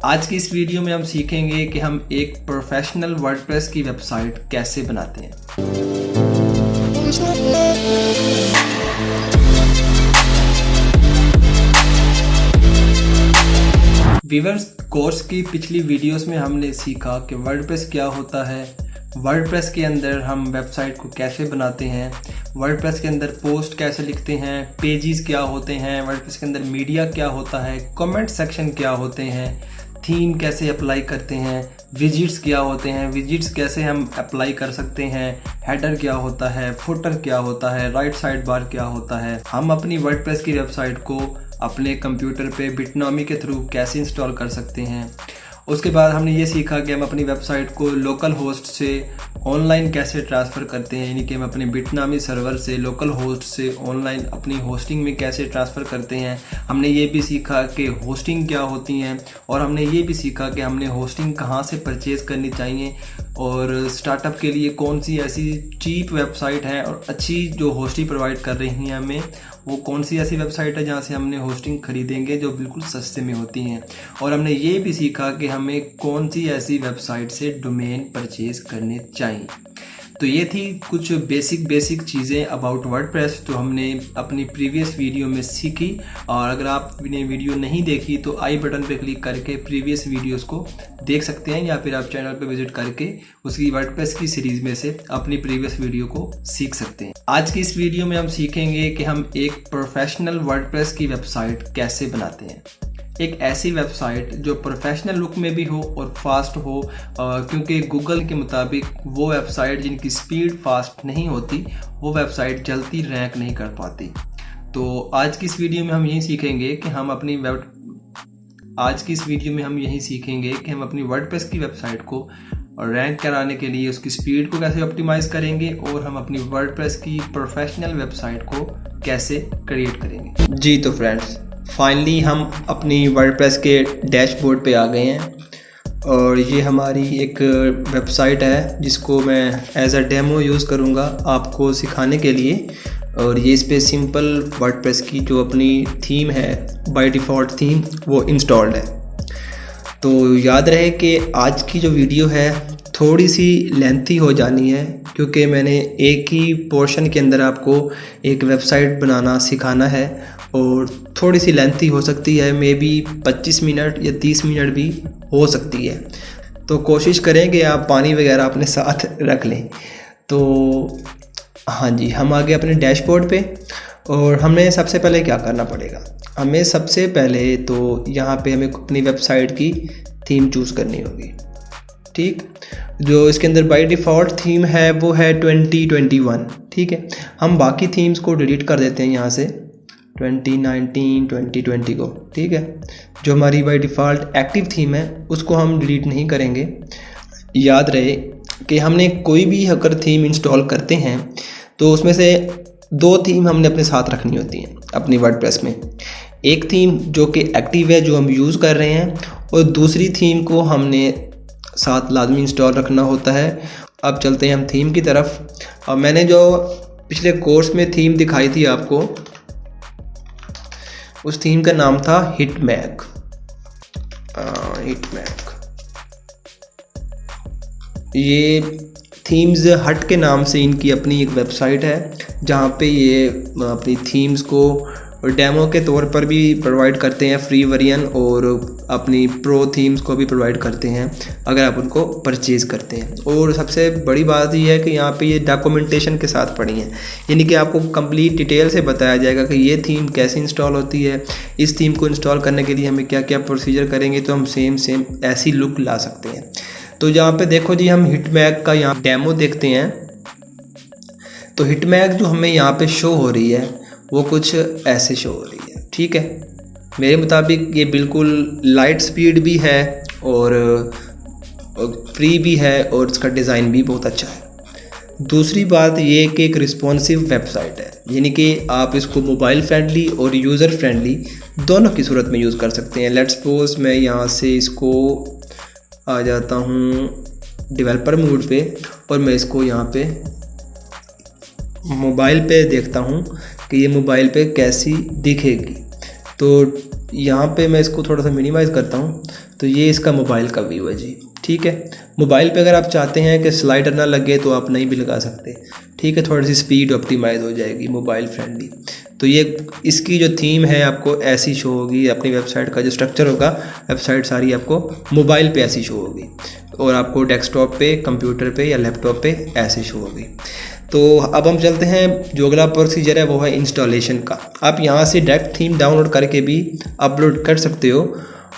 आज की इस वीडियो में हम सीखेंगे कि हम एक प्रोफेशनल वर्डप्रेस की वेबसाइट कैसे बनाते हैं। व्यूअर्स, कोर्स की पिछली वीडियोस में हमने सीखा कि वर्डप्रेस क्या होता है, वर्डप्रेस के अंदर हम वेबसाइट को कैसे बनाते हैं, वर्डप्रेस के अंदर पोस्ट कैसे लिखते हैं, पेजेस क्या होते हैं, वर्डप्रेस के अंदर मीडिया क्या होता है, कमेंट सेक्शन क्या होते हैं, थीम कैसे अप्लाई करते हैं, विजिट्स क्या होते हैं, विजिट्स कैसे हम अप्लाई कर सकते हैं, हेडर क्या होता है, फुटर क्या होता है, राइट साइड बार क्या होता है। हम अपनी वर्डप्रेस की वेबसाइट को अपने कंप्यूटर पे बिटनॉमी के थ्रू कैसे इंस्टॉल कर सकते हैं। उसके बाद हमने ये सीखा कि हम अपनी वेबसाइट को लोकल होस्ट से ऑनलाइन कैसे ट्रांसफ़र करते हैं, यानी कि हम अपने बिटनॉमी सर्वर से लोकल होस्ट से ऑनलाइन अपनी होस्टिंग में कैसे ट्रांसफ़र करते हैं। हमने ये भी सीखा कि होस्टिंग क्या होती हैं और हमने ये भी सीखा कि हमने होस्टिंग कहाँ से परचेज़ करनी चाहिए और स्टार्टअप के लिए कौन सी ऐसी चीप वेबसाइट है और अच्छी जो होस्टिंग प्रोवाइड कर रही हैं हमें, वो कौन सी ऐसी वेबसाइट है जहाँ से हमने होस्टिंग खरीदेंगे जो बिल्कुल सस्ते में होती हैं। और हमने ये भी सीखा कि हमें कौन सी ऐसी वेबसाइट से डोमेन परचेज करने चाहिए। तो ये थी कुछ बेसिक चीज़ें अबाउट वर्डप्रेस जो हमने अपनी प्रीवियस वीडियो में सीखी। और अगर आपने वीडियो नहीं देखी तो आई बटन पे क्लिक करके प्रीवियस वीडियोस को देख सकते हैं, या फिर आप चैनल पे विजिट करके उसकी वर्डप्रेस की सीरीज़ में से अपनी प्रीवियस वीडियो को सीख सकते हैं। आज की इस वीडियो में हम सीखेंगे कि हम एक प्रोफेशनल वर्डप्रेस की वेबसाइट कैसे बनाते हैं। एक ऐसी वेबसाइट जो प्रोफेशनल लुक में भी हो और फास्ट हो, क्योंकि गूगल के मुताबिक वो वेबसाइट जिनकी स्पीड फास्ट नहीं होती वो वेबसाइट जल्दी रैंक नहीं कर पाती। तो आज की इस वीडियो में हम यही सीखेंगे कि हम अपनी वर्डप्रेस की वेबसाइट को रैंक कराने के लिए उसकी स्पीड को कैसे ऑप्टिमाइज़ करेंगे और हम अपनी वर्डप्रेस की प्रोफेशनल वेबसाइट को कैसे क्रिएट करेंगे। जी तो फ्रेंड्स, फाइनली हम अपनी वर्डप्रेस के डैशबोर्ड पे आ गए हैं और ये हमारी एक वेबसाइट है जिसको मैं एज अ डेमो यूज़ करूँगा आपको सिखाने के लिए। और ये इस पर सिंपल वर्डप्रेस की जो अपनी थीम है, बाय डिफ़ॉल्ट थीम, वो इंस्टॉल्ड है। तो याद रहे कि आज की जो वीडियो है थोड़ी सी लेंथी हो जानी है, क्योंकि मैंने एक ही पोर्शन के अंदर आपको एक वेबसाइट बनाना सिखाना है और थोड़ी सी लेंथी हो सकती है, मे बी 25 मिनट या 30 मिनट भी हो सकती है। तो कोशिश करें कि आप पानी वगैरह अपने साथ रख लें। तो हाँ जी, हम आ गए अपने डैशबोर्ड पे और हमें सबसे पहले क्या करना पड़ेगा। हमें सबसे पहले तो यहाँ पे हमें अपनी वेबसाइट की थीम चूज़ करनी होगी। ठीक, जो इसके अंदर बाय डिफ़ॉल्ट थीम है वो है 2021। ठीक है, हम बाकी थीम्स को डिलीट कर देते हैं यहाँ से 2019 2020 को। ठीक है, जो हमारी बाय डिफ़ॉल्ट एक्टिव थीम है उसको हम डिलीट नहीं करेंगे। याद रहे कि हमने कोई भी अगर थीम इंस्टॉल करते हैं तो उसमें से दो थीम हमने अपने साथ रखनी होती हैं अपनी वर्डप्रेस में। एक थीम जो कि एक्टिव है, जो हम यूज़ कर रहे हैं, और दूसरी थीम को हमने साथ लाजमी इंस्टॉल रखना होता है। अब चलते हैं हम थीम की तरफ। और मैंने जो पिछले कोर्स में थीम दिखाई थी आपको, उस थीम का नाम था हिटमैग। ये थीम्स हट के नाम से इनकी अपनी एक वेबसाइट है जहाँ पे ये अपनी थीम्स को डेमो के तौर पर भी प्रोवाइड करते हैं, फ्री वेरिएंट, और अपनी प्रो थीम्स को भी प्रोवाइड करते हैं अगर आप उनको परचेज़ करते हैं। और सबसे बड़ी बात ये है कि यहाँ पे ये डॉक्यूमेंटेशन के साथ पड़ी हैं, यानी कि आपको कंप्लीट डिटेल से बताया जाएगा कि ये थीम कैसे इंस्टॉल होती है, इस थीम को इंस्टॉल करने के लिए हमें क्या क्या प्रोसीजर करेंगे तो हम सेम ऐसी लुक ला सकते हैं। तो जहाँ पे देखो जी, हम हिटमैग का यहाँ डेमो देखते हैं। तो हिटमैग जो हमें यहाँ पे शो हो रही है वो कुछ ऐसे शो हो रही है। ठीक है, मेरे मुताबिक ये बिल्कुल लाइट स्पीड भी है और फ्री भी है और इसका डिज़ाइन भी बहुत अच्छा है। दूसरी बात ये कि एक रिस्पॉन्सिव वेबसाइट है, यानी कि आप इसको मोबाइल फ्रेंडली और यूज़र फ्रेंडली दोनों की सूरत में यूज़ कर सकते हैं। लेट्स सपोज मैं यहाँ से इसको आ जाता हूँ डेवलपर मोड पे और मैं इसको यहाँ पे मोबाइल पे देखता हूँ कि ये मोबाइल पे कैसी दिखेगी। तो यहाँ पे मैं इसको थोड़ा सा मिनिमाइज़ करता हूँ तो ये इसका मोबाइल का व्यू है जी। ठीक है, मोबाइल पे अगर आप चाहते हैं कि स्लाइडर ना लगे तो आप नहीं भी लगा सकते। ठीक है, थोड़ी सी स्पीड ऑप्टिमाइज हो जाएगी, मोबाइल फ्रेंडली। तो ये इसकी जो थीम है आपको ऐसी शो होगी, अपनी वेबसाइट का जो स्ट्रक्चर होगा, वेबसाइट सारी आपको मोबाइल पे ऐसी शो होगी और आपको डेस्कटॉप पे, कंप्यूटर पे या लैपटॉप पे ऐसे शो होगी। तो अब हम चलते हैं, जो अगला प्रोसीजर है वो है इंस्टॉलेशन का। आप यहाँ से डायरेक्ट थीम डाउनलोड करके भी अपलोड कर सकते हो,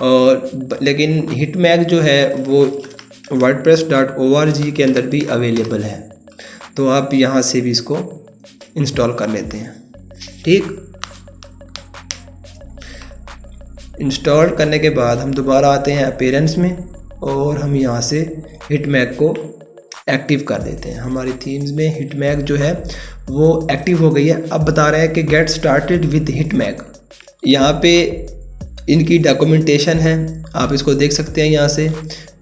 और लेकिन हिटमैग जो है वो wordpress.org के अंदर भी अवेलेबल है, तो आप यहाँ से भी इसको इंस्टॉल कर लेते हैं। ठीक, इंस्टॉल करने के बाद हम दोबारा आते हैं अपीयरेंस में और हम यहाँ से हिटमैग को एक्टिव कर देते हैं। हमारी थीम्स में हिटमैग जो है वो एक्टिव हो गई है। अब बता रहे हैं कि गेट स्टार्टेड विद हिटमैग। यहाँ पे इनकी डॉक्यूमेंटेशन है, आप इसको देख सकते हैं यहाँ से।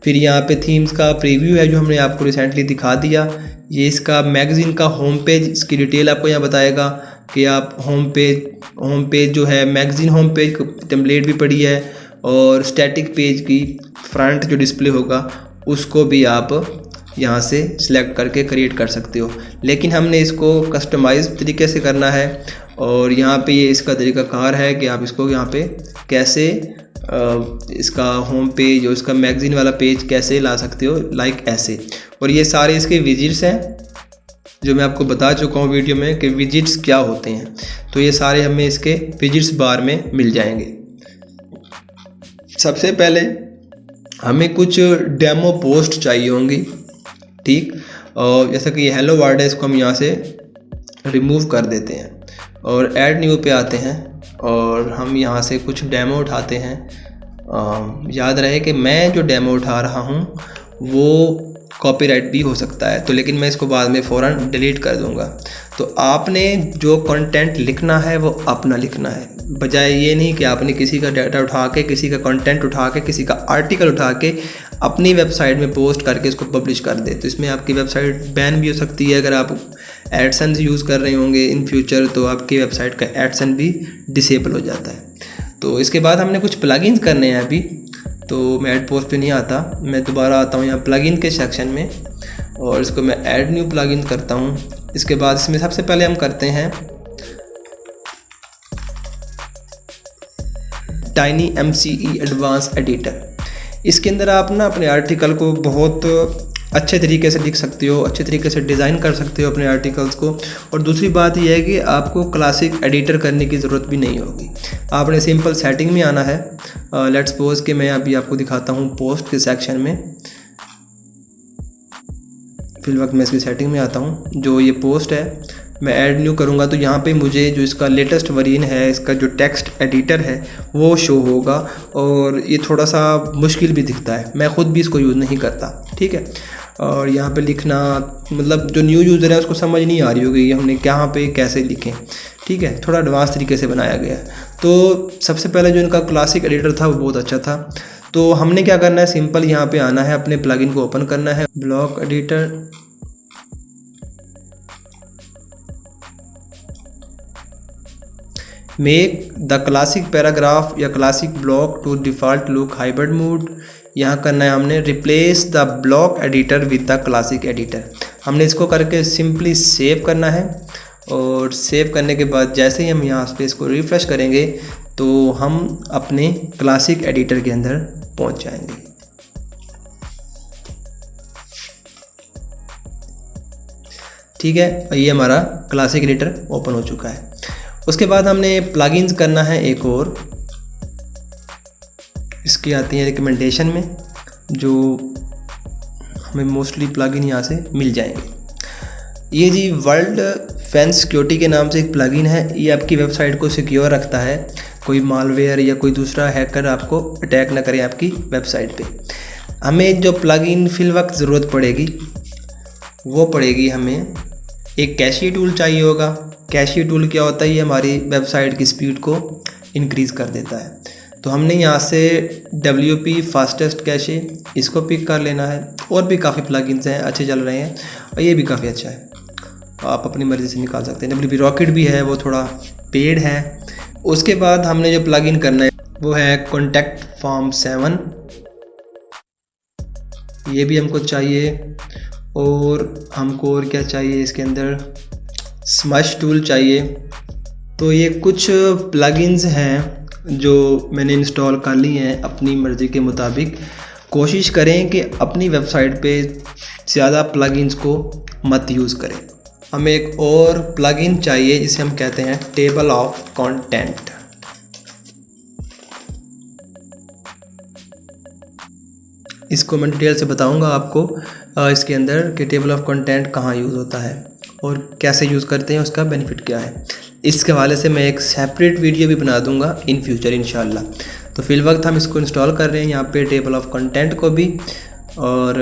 फिर यहाँ पे थीम्स का प्रीव्यू है जो हमने आपको रिसेंटली दिखा दिया। ये इसका मैगज़ीन का होम पेज, इसकी डिटेल आपको यहाँ बताएगा कि आप होम पेज जो है, मैगज़ीन होम पेज टेम्पलेट भी पड़ी है, और स्टैटिक पेज की फ्रंट जो डिस्प्ले होगा उसको भी आप यहाँ से सिलेक्ट करके क्रिएट कर सकते हो। लेकिन हमने इसको कस्टमाइज तरीके से करना है, और यहाँ पे ये इसका तरीक़ाकार है कि आप इसको यहाँ पे कैसे इसका होम पेज और इसका मैगज़ीन वाला पेज कैसे ला सकते हो, लाइक ऐसे। और ये सारे इसके विजिट्स हैं जो मैं आपको बता चुका हूँ वीडियो में कि विजिट्स क्या होते हैं। तो ये सारे हमें इसके विजिट्स बार में मिल जाएंगे। सबसे पहले हमें कुछ डेमो पोस्ट चाहिए होंगी। ठीक, और जैसा कि ये हेलो वर्ल्ड है, इसको हम यहाँ से रिमूव कर देते हैं और ऐड न्यू पे आते हैं और हम यहाँ से कुछ डेमो उठाते हैं। याद रहे कि मैं जो डेमो उठा रहा हूँ वो कॉपीराइट भी हो सकता है, तो लेकिन मैं इसको बाद में फ़ौरन डिलीट कर दूँगा। तो आपने जो कंटेंट लिखना है वो अपना लिखना है, बजाय ये नहीं कि आपने किसी का डाटा उठा के, किसी का कंटेंट उठा के, किसी का आर्टिकल उठा के अपनी वेबसाइट में पोस्ट करके इसको पब्लिश कर दे। तो इसमें आपकी वेबसाइट बैन भी हो सकती है। अगर आप एडसेंस यूज़ कर रहे होंगे इन फ्यूचर तो आपकी वेबसाइट का एडसेंस भी डिसेबल हो जाता है। तो इसके बाद हमने कुछ प्लगइन्स करने हैं अभी, तो मैं ऐड पोस्ट पे नहीं आता, मैं दोबारा आता हूँ यहाँ प्लगइन के सेक्शन में और इसको मैं ऐड न्यू प्लगइन करता हूँ। इसके बाद इसमें सबसे पहले हम करते हैं TinyMCE एडवांस एडिटर। इसके अंदर आप ना अपने आर्टिकल को बहुत अच्छे तरीके से लिख सकते हो, अच्छे तरीके से डिज़ाइन कर सकते हो अपने आर्टिकल्स को। और दूसरी बात यह है कि आपको क्लासिक एडिटर करने की ज़रूरत भी नहीं होगी, आपने सिंपल सेटिंग में आना है। लेट्स सपोज कि मैं अभी आपको दिखाता हूँ पोस्ट के सेक्शन में। फिल वक्त मैं इसकी सेटिंग में आता हूँ। जो ये पोस्ट है मैं ऐड न्यू करूँगा तो यहाँ पे मुझे जो इसका लेटेस्ट वर्जन है, इसका जो टेक्स्ट एडिटर है वो शो होगा, और ये थोड़ा सा मुश्किल भी दिखता है, मैं ख़ुद भी इसको यूज़ नहीं करता। ठीक है, और यहाँ पे लिखना मतलब जो न्यू यूज़र है उसको समझ नहीं आ रही होगी हमने कहाँ पे कैसे लिखें। ठीक है, थोड़ा एडवांस तरीके से बनाया गया है। तो सबसे पहले जो इनका क्लासिक एडिटर था वो बहुत अच्छा था। तो हमने क्या करना है, सिंपल यहाँ पे आना है, अपने प्लगइन को ओपन करना है, block editor, make the classic paragraph या classic block to default look hybrid mode. यहाँ करना है हमने replace the block editor with the classic editor. हमने इसको करके सिंपली सेव करना है, और सेव करने के बाद जैसे ही हम यहाँ पे इसको रिफ्रेश करेंगे तो हम अपने क्लासिक एडिटर के अंदर पहुँच जाएंगे। ठीक है, ये हमारा क्लासिक एडिटर ओपन हो चुका है। उसके बाद हमने प्लगइन्स करना है एक और, इसकी आती है रिकमेंडेशन में, जो हमें मोस्टली प्लगइन यहाँ से मिल जाएंगे। ये जी वर्ल्ड फैन सिक्योरिटी के नाम से एक प्लगइन है, ये आपकी वेबसाइट को सिक्योर रखता है, कोई मालवेयर या कोई दूसरा हैकर आपको अटैक ना करे आपकी वेबसाइट पे। हमें जो प्लगइन फिल वक्त ज़रूरत पड़ेगी वो पड़ेगी, हमें एक कैशी टूल चाहिए होगा। कैशी टूल क्या होता है, ये हमारी वेबसाइट की स्पीड को इंक्रीज़ कर देता है। तो हमने यहाँ से WP फास्टेस्ट कैशे इसको पिक कर लेना है। और भी काफ़ी प्लगइन्स हैं, अच्छे चल रहे हैं, और ये भी काफ़ी अच्छा है, आप अपनी मर्ज़ी से निकाल सकते हैं। WP रॉकेट भी है, वो थोड़ा पेड है। उसके बाद हमने जो प्लगइन करना है वो है कॉन्टैक्ट फॉर्म 7। ये भी हमको चाहिए। और हमको और क्या चाहिए इसके अंदर, स्मश टूल चाहिए। तो ये कुछ प्लगइन्स हैं जो मैंने इंस्टॉल कर ली हैं अपनी मर्ज़ी के मुताबिक। कोशिश करें कि अपनी वेबसाइट पे ज़्यादा प्लगइन्स को मत यूज़ करें। हमें एक और प्लगइन चाहिए जिसे हम कहते हैं टेबल ऑफ कंटेंट। इसको मैं डिटेल से बताऊंगा आपको इसके अंदर कि टेबल ऑफ कंटेंट कहाँ यूज़ होता है और कैसे यूज़ करते हैं, उसका बेनिफिट क्या है। इसके हवाले से मैं एक सेपरेट वीडियो भी बना दूंगा इन फ्यूचर इंशाल्लाह। तो फिल वक्त हम इसको इंस्टॉल कर रहे हैं यहाँ पे टेबल ऑफ कंटेंट को भी, और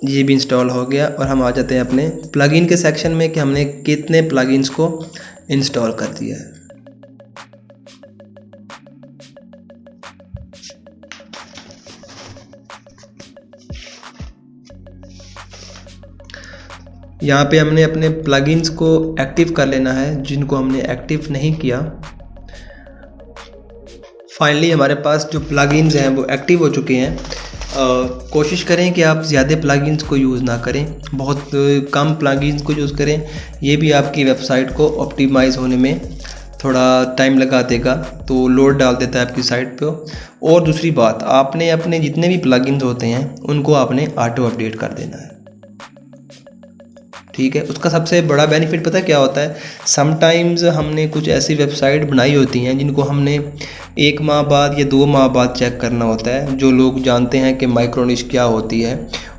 ये भी इंस्टॉल हो गया। और हम आ जाते हैं अपने प्लगइन के सेक्शन में कि हमने कितने प्लगइन्स को इंस्टॉल कर दिया है। यहाँ पे हमने अपने प्लगइन्स को एक्टिव कर लेना है जिनको हमने एक्टिव नहीं किया। फाइनली हमारे पास जो प्लगइन्स हैं वो एक्टिव हो चुके हैं। कोशिश करें कि आप ज़्यादा प्लगइन्स को यूज़ ना करें, बहुत कम प्लगइन्स को यूज़ करें। ये भी आपकी वेबसाइट को ऑप्टिमाइज़ होने में थोड़ा टाइम लगा देगा, तो लोड डाल देता है आपकी साइट पे। और दूसरी बात, आपने अपने जितने भी प्लगइन्स होते हैं उनको आपने ऑटो अपडेट कर देना है, ठीक है। उसका सबसे बड़ा बेनिफिट पता क्या होता है, समटाइम्स हमने कुछ ऐसी वेबसाइट बनाई होती हैं जिनको हमने 1 माह बाद या 2 माह बाद चेक करना होता है। जो लोग जानते हैं कि माइक्रोनिश क्या होती है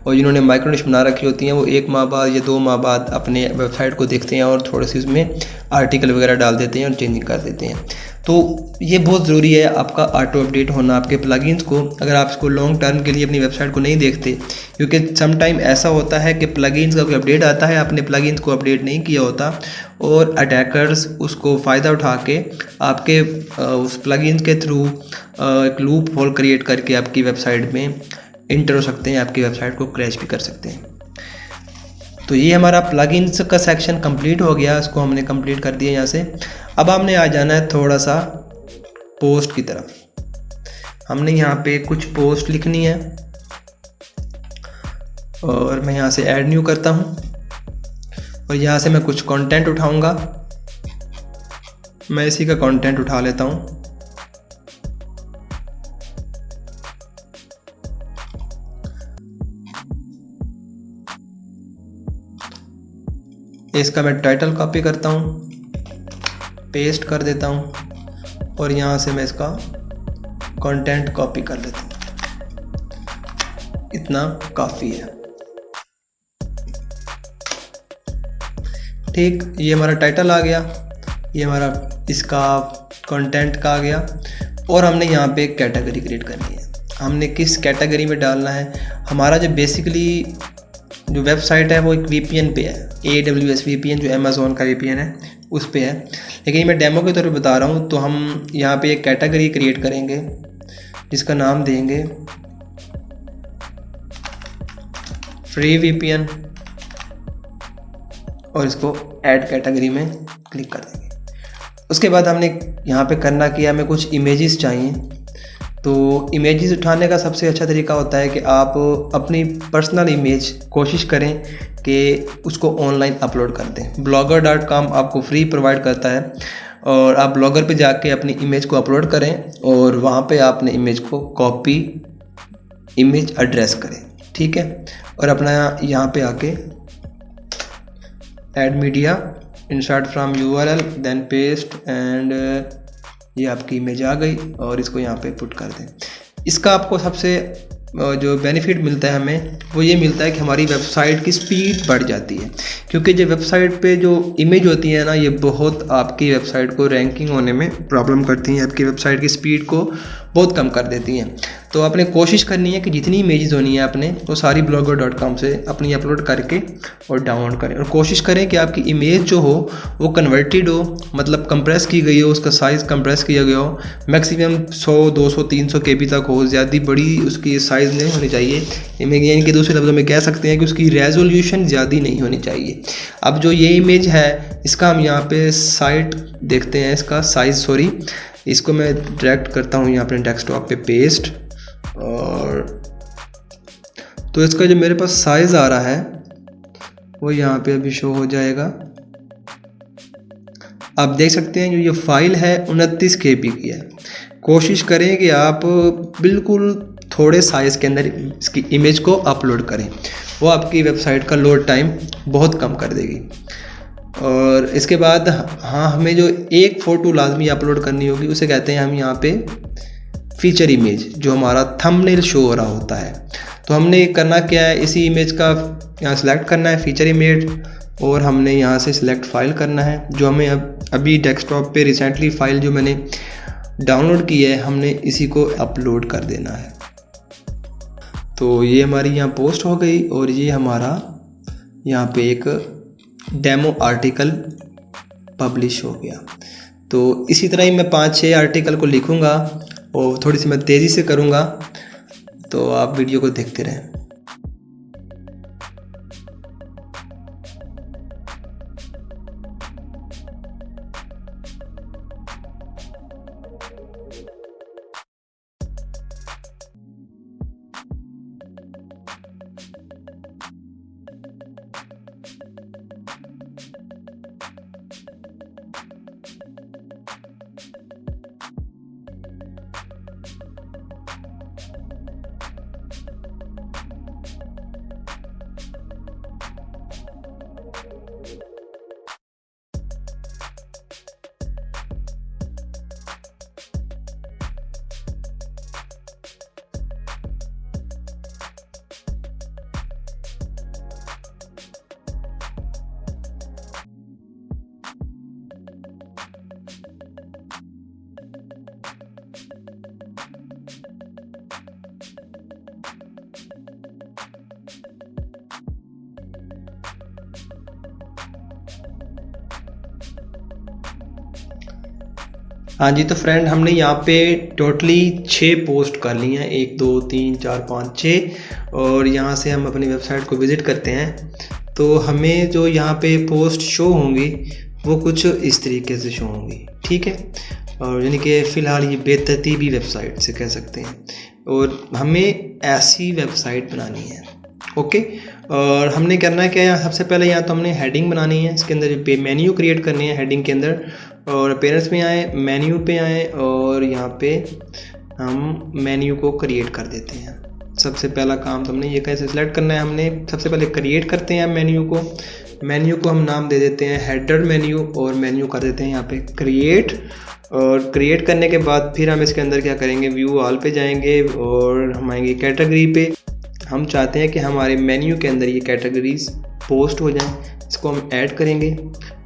और जिन्होंने माइक्रोनिश बना रखी होती हैं, वो 1 माह बाद या 2 माह बाद अपने वेबसाइट को देखते हैं और थोड़े से उसमें आर्टिकल वगैरह डाल देते हैं और चेंजिंग कर देते हैं। तो ये बहुत ज़रूरी है आपका ऑटो अपडेट होना आपके प्लगइन्स को, अगर आप इसको लॉन्ग टर्म के लिए अपनी वेबसाइट को नहीं देखते। क्योंकि सम टाइम ऐसा होता है कि प्लगइन्स का कोई अपडेट आता है, आपने प्लगइन्स को अपडेट नहीं किया होता और अटैकर्स उसको फ़ायदा उठा के आपके उस प्लगइन्स के थ्रू एक लूप होल क्रिएट करके आपकी वेबसाइट में इंटर हो सकते हैं, आपकी वेबसाइट को क्रैश भी कर सकते हैं। तो ये हमारा प्लगइन्स का सेक्शन कंप्लीट हो गया, इसको हमने कंप्लीट कर दिया यहाँ से। अब हमने आ जाना है थोड़ा सा पोस्ट की तरफ। हमने यहाँ पे कुछ पोस्ट लिखनी है और मैं यहाँ से ऐड न्यू करता हूँ और यहाँ से मैं कुछ कंटेंट उठाऊँगा। मैं इसी का कंटेंट उठा लेता हूँ। इसका मैं टाइटल कॉपी करता हूँ, पेस्ट कर देता हूँ और यहाँ से मैं इसका कंटेंट कॉपी कर लेता हूँ। इतना काफ़ी है, ठीक। ये हमारा टाइटल आ गया, ये हमारा इसका कंटेंट का आ गया। और हमने यहाँ पे एक कैटेगरी क्रिएट करनी है। हमने किस कैटेगरी में डालना है, हमारा जो बेसिकली जो वेबसाइट है वो एक VPN पे है, AWS VPN जो अमेज़ॉन का VPN है उस पे है। लेकिन मैं डेमो के तौर पे बता रहा हूँ। तो हम यहाँ पे एक कैटेगरी क्रिएट करेंगे जिसका नाम देंगे फ्री VPN और इसको ऐड कैटेगरी में क्लिक कर देंगे। उसके बाद हमने यहाँ पे करना कि हमें कुछ इमेजेस चाहिए। तो इमेजेस उठाने का सबसे अच्छा तरीका होता है कि आप अपनी पर्सनल इमेज कोशिश करें कि उसको ऑनलाइन अपलोड कर दें। blogger.com आपको फ्री प्रोवाइड करता है और आप ब्लॉगर पे जाके अपनी इमेज को अपलोड करें और वहाँ पे आपने इमेज को कॉपी इमेज एड्रेस करें, ठीक है। और अपना यहाँ पे आके add media, insert from URL, then paste and ये आपकी इमेज आ गई और इसको यहाँ पे पुट कर दें। इसका आपको सबसे जो बेनिफिट मिलता है हमें वो ये मिलता है कि हमारी वेबसाइट की स्पीड बढ़ जाती है। क्योंकि जो वेबसाइट पे जो इमेज होती है ना, ये बहुत आपकी वेबसाइट को रैंकिंग होने में प्रॉब्लम करती हैं, आपकी वेबसाइट की स्पीड को बहुत कम कर देती हैं। तो आपने कोशिश करनी है कि जितनी इमेजेस होनी है आपने वो सारी blogger.com से अपनी अपलोड करके और डाउनलोड करें। और कोशिश करें कि आपकी इमेज जो हो वो कन्वर्टेड हो, मतलब कंप्रेस की गई हो, उसका साइज़ कंप्रेस किया गया हो, मैक्सिमम 100, 200, 300 KB तक हो, ज़्यादा बड़ी उसकी साइज़ नहीं होनी चाहिए। यानी कि दूसरे लफ्ज़ों में कह सकते हैं कि उसकी रेजोल्यूशन ज़्यादा नहीं होनी चाहिए। अब जो ये इमेज है इसका हम यहाँ पे साइट देखते हैं, इसका साइज़, सॉरी, इसको मैं डायरेक्ट करता हूँ यहाँ पे डेस्कटॉप पे पेस्ट। और तो इसका जो मेरे पास साइज़ आ रहा है वो यहाँ पे अभी शो हो जाएगा। आप देख सकते हैं जो ये फाइल है 29 KB की है। कोशिश करें कि आप बिल्कुल थोड़े साइज़ के अंदर इसकी इमेज को अपलोड करें, वो आपकी वेबसाइट का लोड टाइम बहुत कम कर देगी। और इसके बाद हाँ, हमें जो एक फ़ोटो लाजमी अपलोड करनी होगी, उसे कहते हैं हम यहाँ पे फीचर इमेज, जो हमारा थंबनेल शो हो रहा होता है। तो हमने करना क्या है, इसी इमेज का यहाँ सेलेक्ट करना है फीचर इमेज, और हमने यहाँ से सिलेक्ट फाइल करना है। जो हमें अभी डेस्कटॉप पे रिसेंटली फाइल जो मैंने डाउनलोड की है, हमने इसी को अपलोड कर देना है। तो ये हमारी यहाँ पोस्ट हो गई और ये हमारा यहाँ पे एक डेमो आर्टिकल पब्लिश हो गया। तो इसी तरह ही मैं 5-6 आर्टिकल को लिखूँगा और थोड़ी सी मैं तेज़ी से करूँगा, तो आप वीडियो को देखते रहें। हाँ जी, तो फ्रेंड हमने यहाँ पे टोटली 6 पोस्ट कर ली हैं, 1 2 3 4 5 6। और यहाँ से हम अपनी वेबसाइट को विज़िट करते हैं तो हमें जो यहाँ पे पोस्ट शो होंगी वो कुछ इस तरीके से शो होंगी, ठीक है। और यानी कि फ़िलहाल ये बेतरतीबी वेबसाइट से कह सकते हैं, और हमें ऐसी वेबसाइट बनानी है, ओके। और हमने करना क्या है, सबसे पहले यहाँ तो हमने हेडिंग बनानी है, इसके अंदर मेन्यू क्रिएट करनी है हेडिंग के अंदर। और अपीयरेंस में आए, मेन्यू पे आए और यहाँ पे हम मेन्यू को क्रिएट कर देते हैं। सबसे पहला काम तो हमने ये कैसे सिलेक्ट करना है, हमने सबसे पहले क्रिएट करते हैं मेन्यू को हम नाम दे देते हैं हेडर मेन्यू, और मेन्यू कर देते हैं यहाँ पे क्रिएट। और क्रिएट करने के बाद फिर हम इसके अंदर क्या करेंगे, व्यू ऑल पे जाएंगे और हम आएंगे कैटेगरी पे। हम चाहते हैं कि हमारे मेन्यू के अंदर ये कैटेगरीज पोस्ट हो जाएं, इसको हम ऐड करेंगे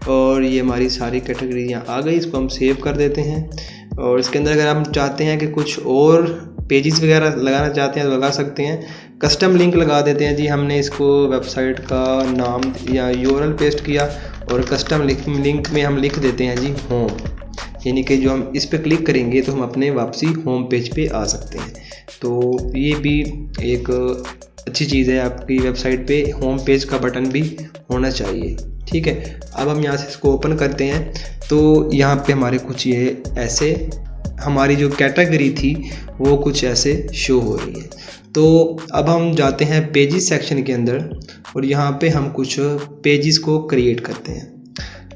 और ये हमारी सारी कैटेगरी यहाँ आ गई। इसको हम सेव कर देते हैं। और इसके अंदर अगर हम चाहते हैं कि कुछ और पेजेस वगैरह लगाना चाहते हैं तो लगा सकते हैं। कस्टम लिंक लगा देते हैं जी, हमने इसको वेबसाइट का नाम या यूआरएल पेस्ट किया और कस्टम लिंक में हम लिख देते हैं जी होम, यानी कि जो हम इस पर क्लिक करेंगे तो हम अपने वापसी होम पेज पे आ सकते हैं। तो ये भी एक अच्छी चीज़ है, आपकी वेबसाइट पे होम पेज का बटन भी होना चाहिए, ठीक है। अब हम यहाँ से इसको ओपन करते हैं तो यहाँ पे हमारे कुछ ये ऐसे हमारी जो कैटेगरी थी वो कुछ ऐसे शो हो रही है। तो अब हम जाते हैं पेजेस सेक्शन के अंदर और यहाँ पे हम कुछ पेजेस को क्रिएट करते हैं।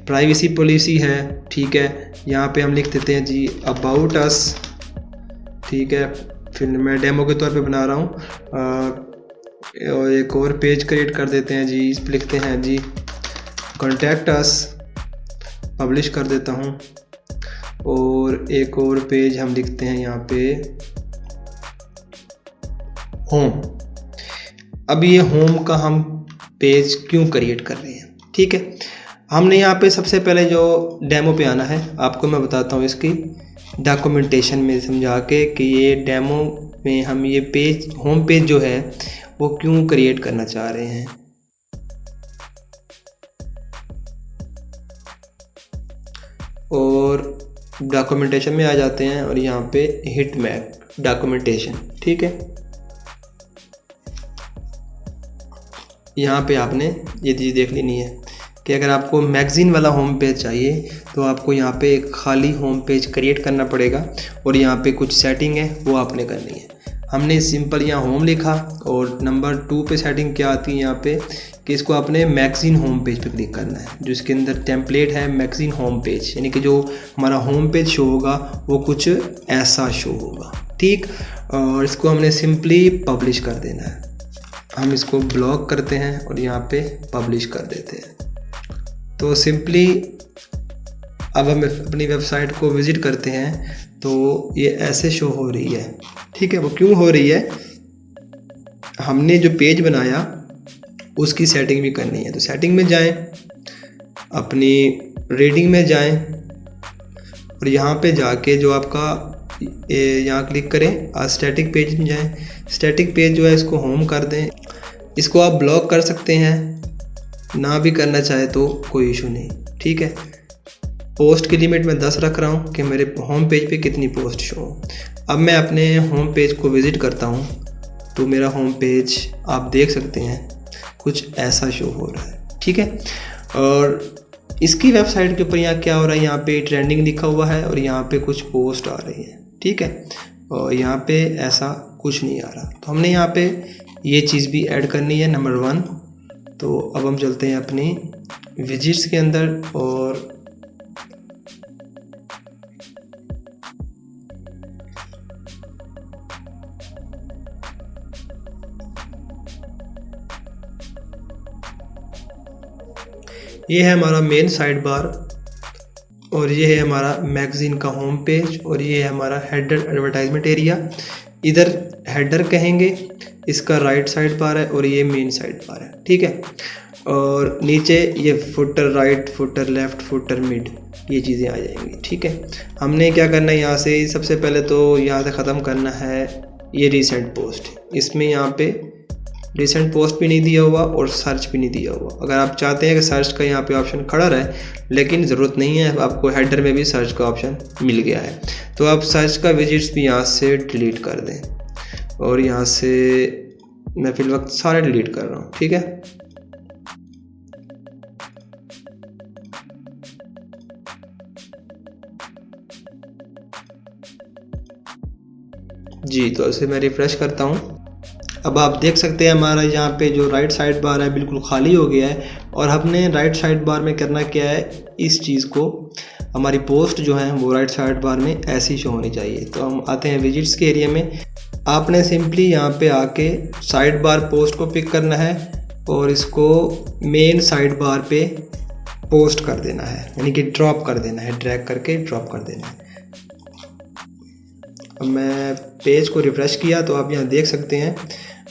प्राइवेसी पॉलिसी है, ठीक है। यहाँ पे हम लिख देते हैं जी अबाउट अस, ठीक है। फिर मैं डेमो के तौर पे बना रहा हूँ। और एक और पेज क्रिएट कर देते हैं जी, इस पर लिखते हैं जी कॉन्टैक्ट अस, पब्लिश कर देता हूँ। और एक और पेज हम लिखते हैं यहाँ पे होम। अब ये होम का हम पेज क्यों क्रिएट कर रहे हैं, ठीक है। हमने यहाँ पे सबसे पहले जो डेमो पे आना है, आपको मैं बताता हूँ इसकी डॉक्यूमेंटेशन में समझा के कि ये डेमो में हम ये पेज होम पेज जो है वो क्यों क्रिएट करना चाह रहे हैं। और डॉक्यूमेंटेशन में आ जाते हैं और यहाँ पे हिट मैप डॉक्यूमेंटेशन, ठीक है। यहाँ पे आपने ये चीज़ देख लेनी है कि अगर आपको मैगज़ीन वाला होम पेज चाहिए तो आपको यहाँ पे एक खाली होम पेज क्रिएट करना पड़ेगा और यहाँ पे कुछ सेटिंग है वो आपने करनी है। हमने सिंपल यहाँ होम लिखा और नंबर 2 पे सेटिंग क्या आती है यहाँ पे कि इसको आपने मैगज़ीन होम पेज पे क्लिक करना है, जो इसके अंदर टेम्पलेट है मैगज़ीन होम पेज, यानी कि जो हमारा होम पेज शो होगा वो कुछ ऐसा शो होगा, ठीक। और इसको हमने सिंपली पब्लिश कर देना है। हम इसको ब्लॉक करते हैं और यहाँ पे पब्लिश कर देते हैं। तो सिंपली अब हम अपनी वेबसाइट को विज़िट करते हैं तो ये ऐसे शो हो रही है, ठीक है। वो क्यों हो रही है, हमने जो पेज बनाया उसकी सेटिंग भी करनी है। तो सेटिंग में जाएं, अपनी रीडिंग में जाएं और यहाँ पे जाके जो आपका यहाँ क्लिक करें, स्टैटिक पेज में जाएं। स्टैटिक पेज जो है इसको होम कर दें। इसको आप ब्लॉक कर सकते हैं, ना भी करना चाहे तो कोई इशू नहीं, ठीक है। पोस्ट की लिमिट मैं 10 रख रहा हूँ कि मेरे होम पेज पे कितनी पोस्ट शो हो। अब मैं अपने होम पेज को विज़िट करता हूँ तो मेरा होम पेज आप देख सकते हैं कुछ ऐसा शो हो रहा है, ठीक है। और इसकी वेबसाइट के ऊपर यहाँ क्या हो रहा है, यहाँ पे ट्रेंडिंग लिखा हुआ है और यहाँ पे कुछ पोस्ट आ रही है, ठीक है। और यहाँ पे ऐसा कुछ नहीं आ रहा, तो हमने यहाँ पे ये चीज़ भी ऐड करनी है, नंबर 1। तो अब हम चलते हैं अपनी विजिट्स के अंदर और ये है हमारा मेन साइड बार और ये है हमारा मैगज़ीन का होम पेज और ये है हमारा हेडर एडवर्टाइजमेंट एरिया। इधर हेडर कहेंगे, इसका राइट साइड बार है और ये मेन साइड बार है, ठीक है। और नीचे ये footer right, footer left, footer mid, ये चीज़ें आ जाएंगी, ठीक है। हमने क्या करना है, यहाँ से सबसे पहले तो यहाँ से ख़त्म करना है ये रिसेंट पोस्ट। इसमें यहाँ पे रिसेंट पोस्ट भी नहीं दिया हुआ और सर्च भी नहीं दिया हुआ। अगर आप चाहते हैं कि सर्च का यहाँ पे ऑप्शन खड़ा रहे, लेकिन ज़रूरत नहीं है, आपको हेडर में भी सर्च का ऑप्शन मिल गया है। तो आप सर्च का विजिट्स भी यहाँ से डिलीट कर दें और यहाँ से मैं फिल वक्त सारे डिलीट कर रहा हूँ, ठीक है। जी, तो इसे मैं रिफ़्रेश करता हूँ। अब आप देख सकते हैं हमारा यहाँ पे जो राइट साइड बार है बिल्कुल खाली हो गया है। और हमने राइट साइड बार में करना क्या है, इस चीज़ को, हमारी पोस्ट जो है वो राइट साइड बार में ऐसी शो होनी चाहिए। तो हम आते हैं विजिट्स के एरिया में। आपने सिंपली यहाँ पे आके साइड बार पोस्ट को पिक करना है और इसको मेन साइड बार पे पोस्ट कर देना है, यानी कि ड्रॉप कर देना है, ड्रैग करके ड्रॉप कर देना है। अब मैं पेज को रिफ़्रेश किया तो आप यहाँ देख सकते हैं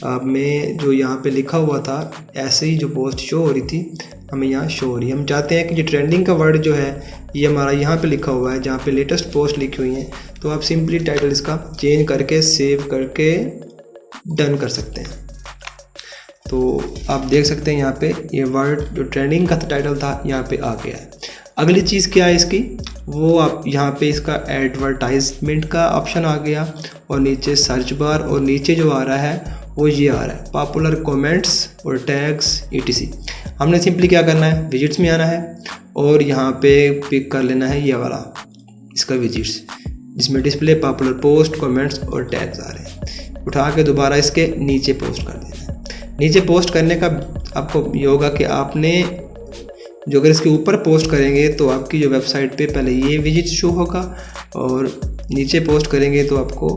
अब में जो यहाँ पे लिखा हुआ था ऐसे ही जो पोस्ट शो हो रही थी हमें यहाँ शो हो रही है। हम चाहते हैं कि जो ट्रेंडिंग का वर्ड जो है ये हमारा यहाँ पे लिखा हुआ है, जहाँ पे लेटेस्ट पोस्ट लिखी हुई हैं, तो आप सिंपली टाइटल इसका चेंज करके सेव करके डन कर सकते हैं। तो आप देख सकते हैं यहाँ पे ये वर्ड जो ट्रेंडिंग का टाइटल था यहाँ पे आ गया है। अगली चीज़ क्या है इसकी, वो आप यहाँ पे इसका एडवर्टाइजमेंट का ऑप्शन आ गया और नीचे सर्च बार और नीचे जो आ रहा है वो ये आ रहा है पॉपुलर कमेंट्स और टैग्स etc। हमने सिंपली क्या करना है, विजिट्स में आना है और यहाँ पे पिक कर लेना है ये वाला इसका विजिट्स, जिसमें डिस्प्ले पॉपुलर पोस्ट कमेंट्स और टैग्स आ रहे हैं। उठा के दोबारा इसके नीचे पोस्ट कर देना है। नीचे पोस्ट करने का आपको ये होगा कि आपने जो अगर इसके ऊपर पोस्ट करेंगे तो आपकी जो वेबसाइट पे पहले ये विजिट शो होगा और नीचे पोस्ट करेंगे तो आपको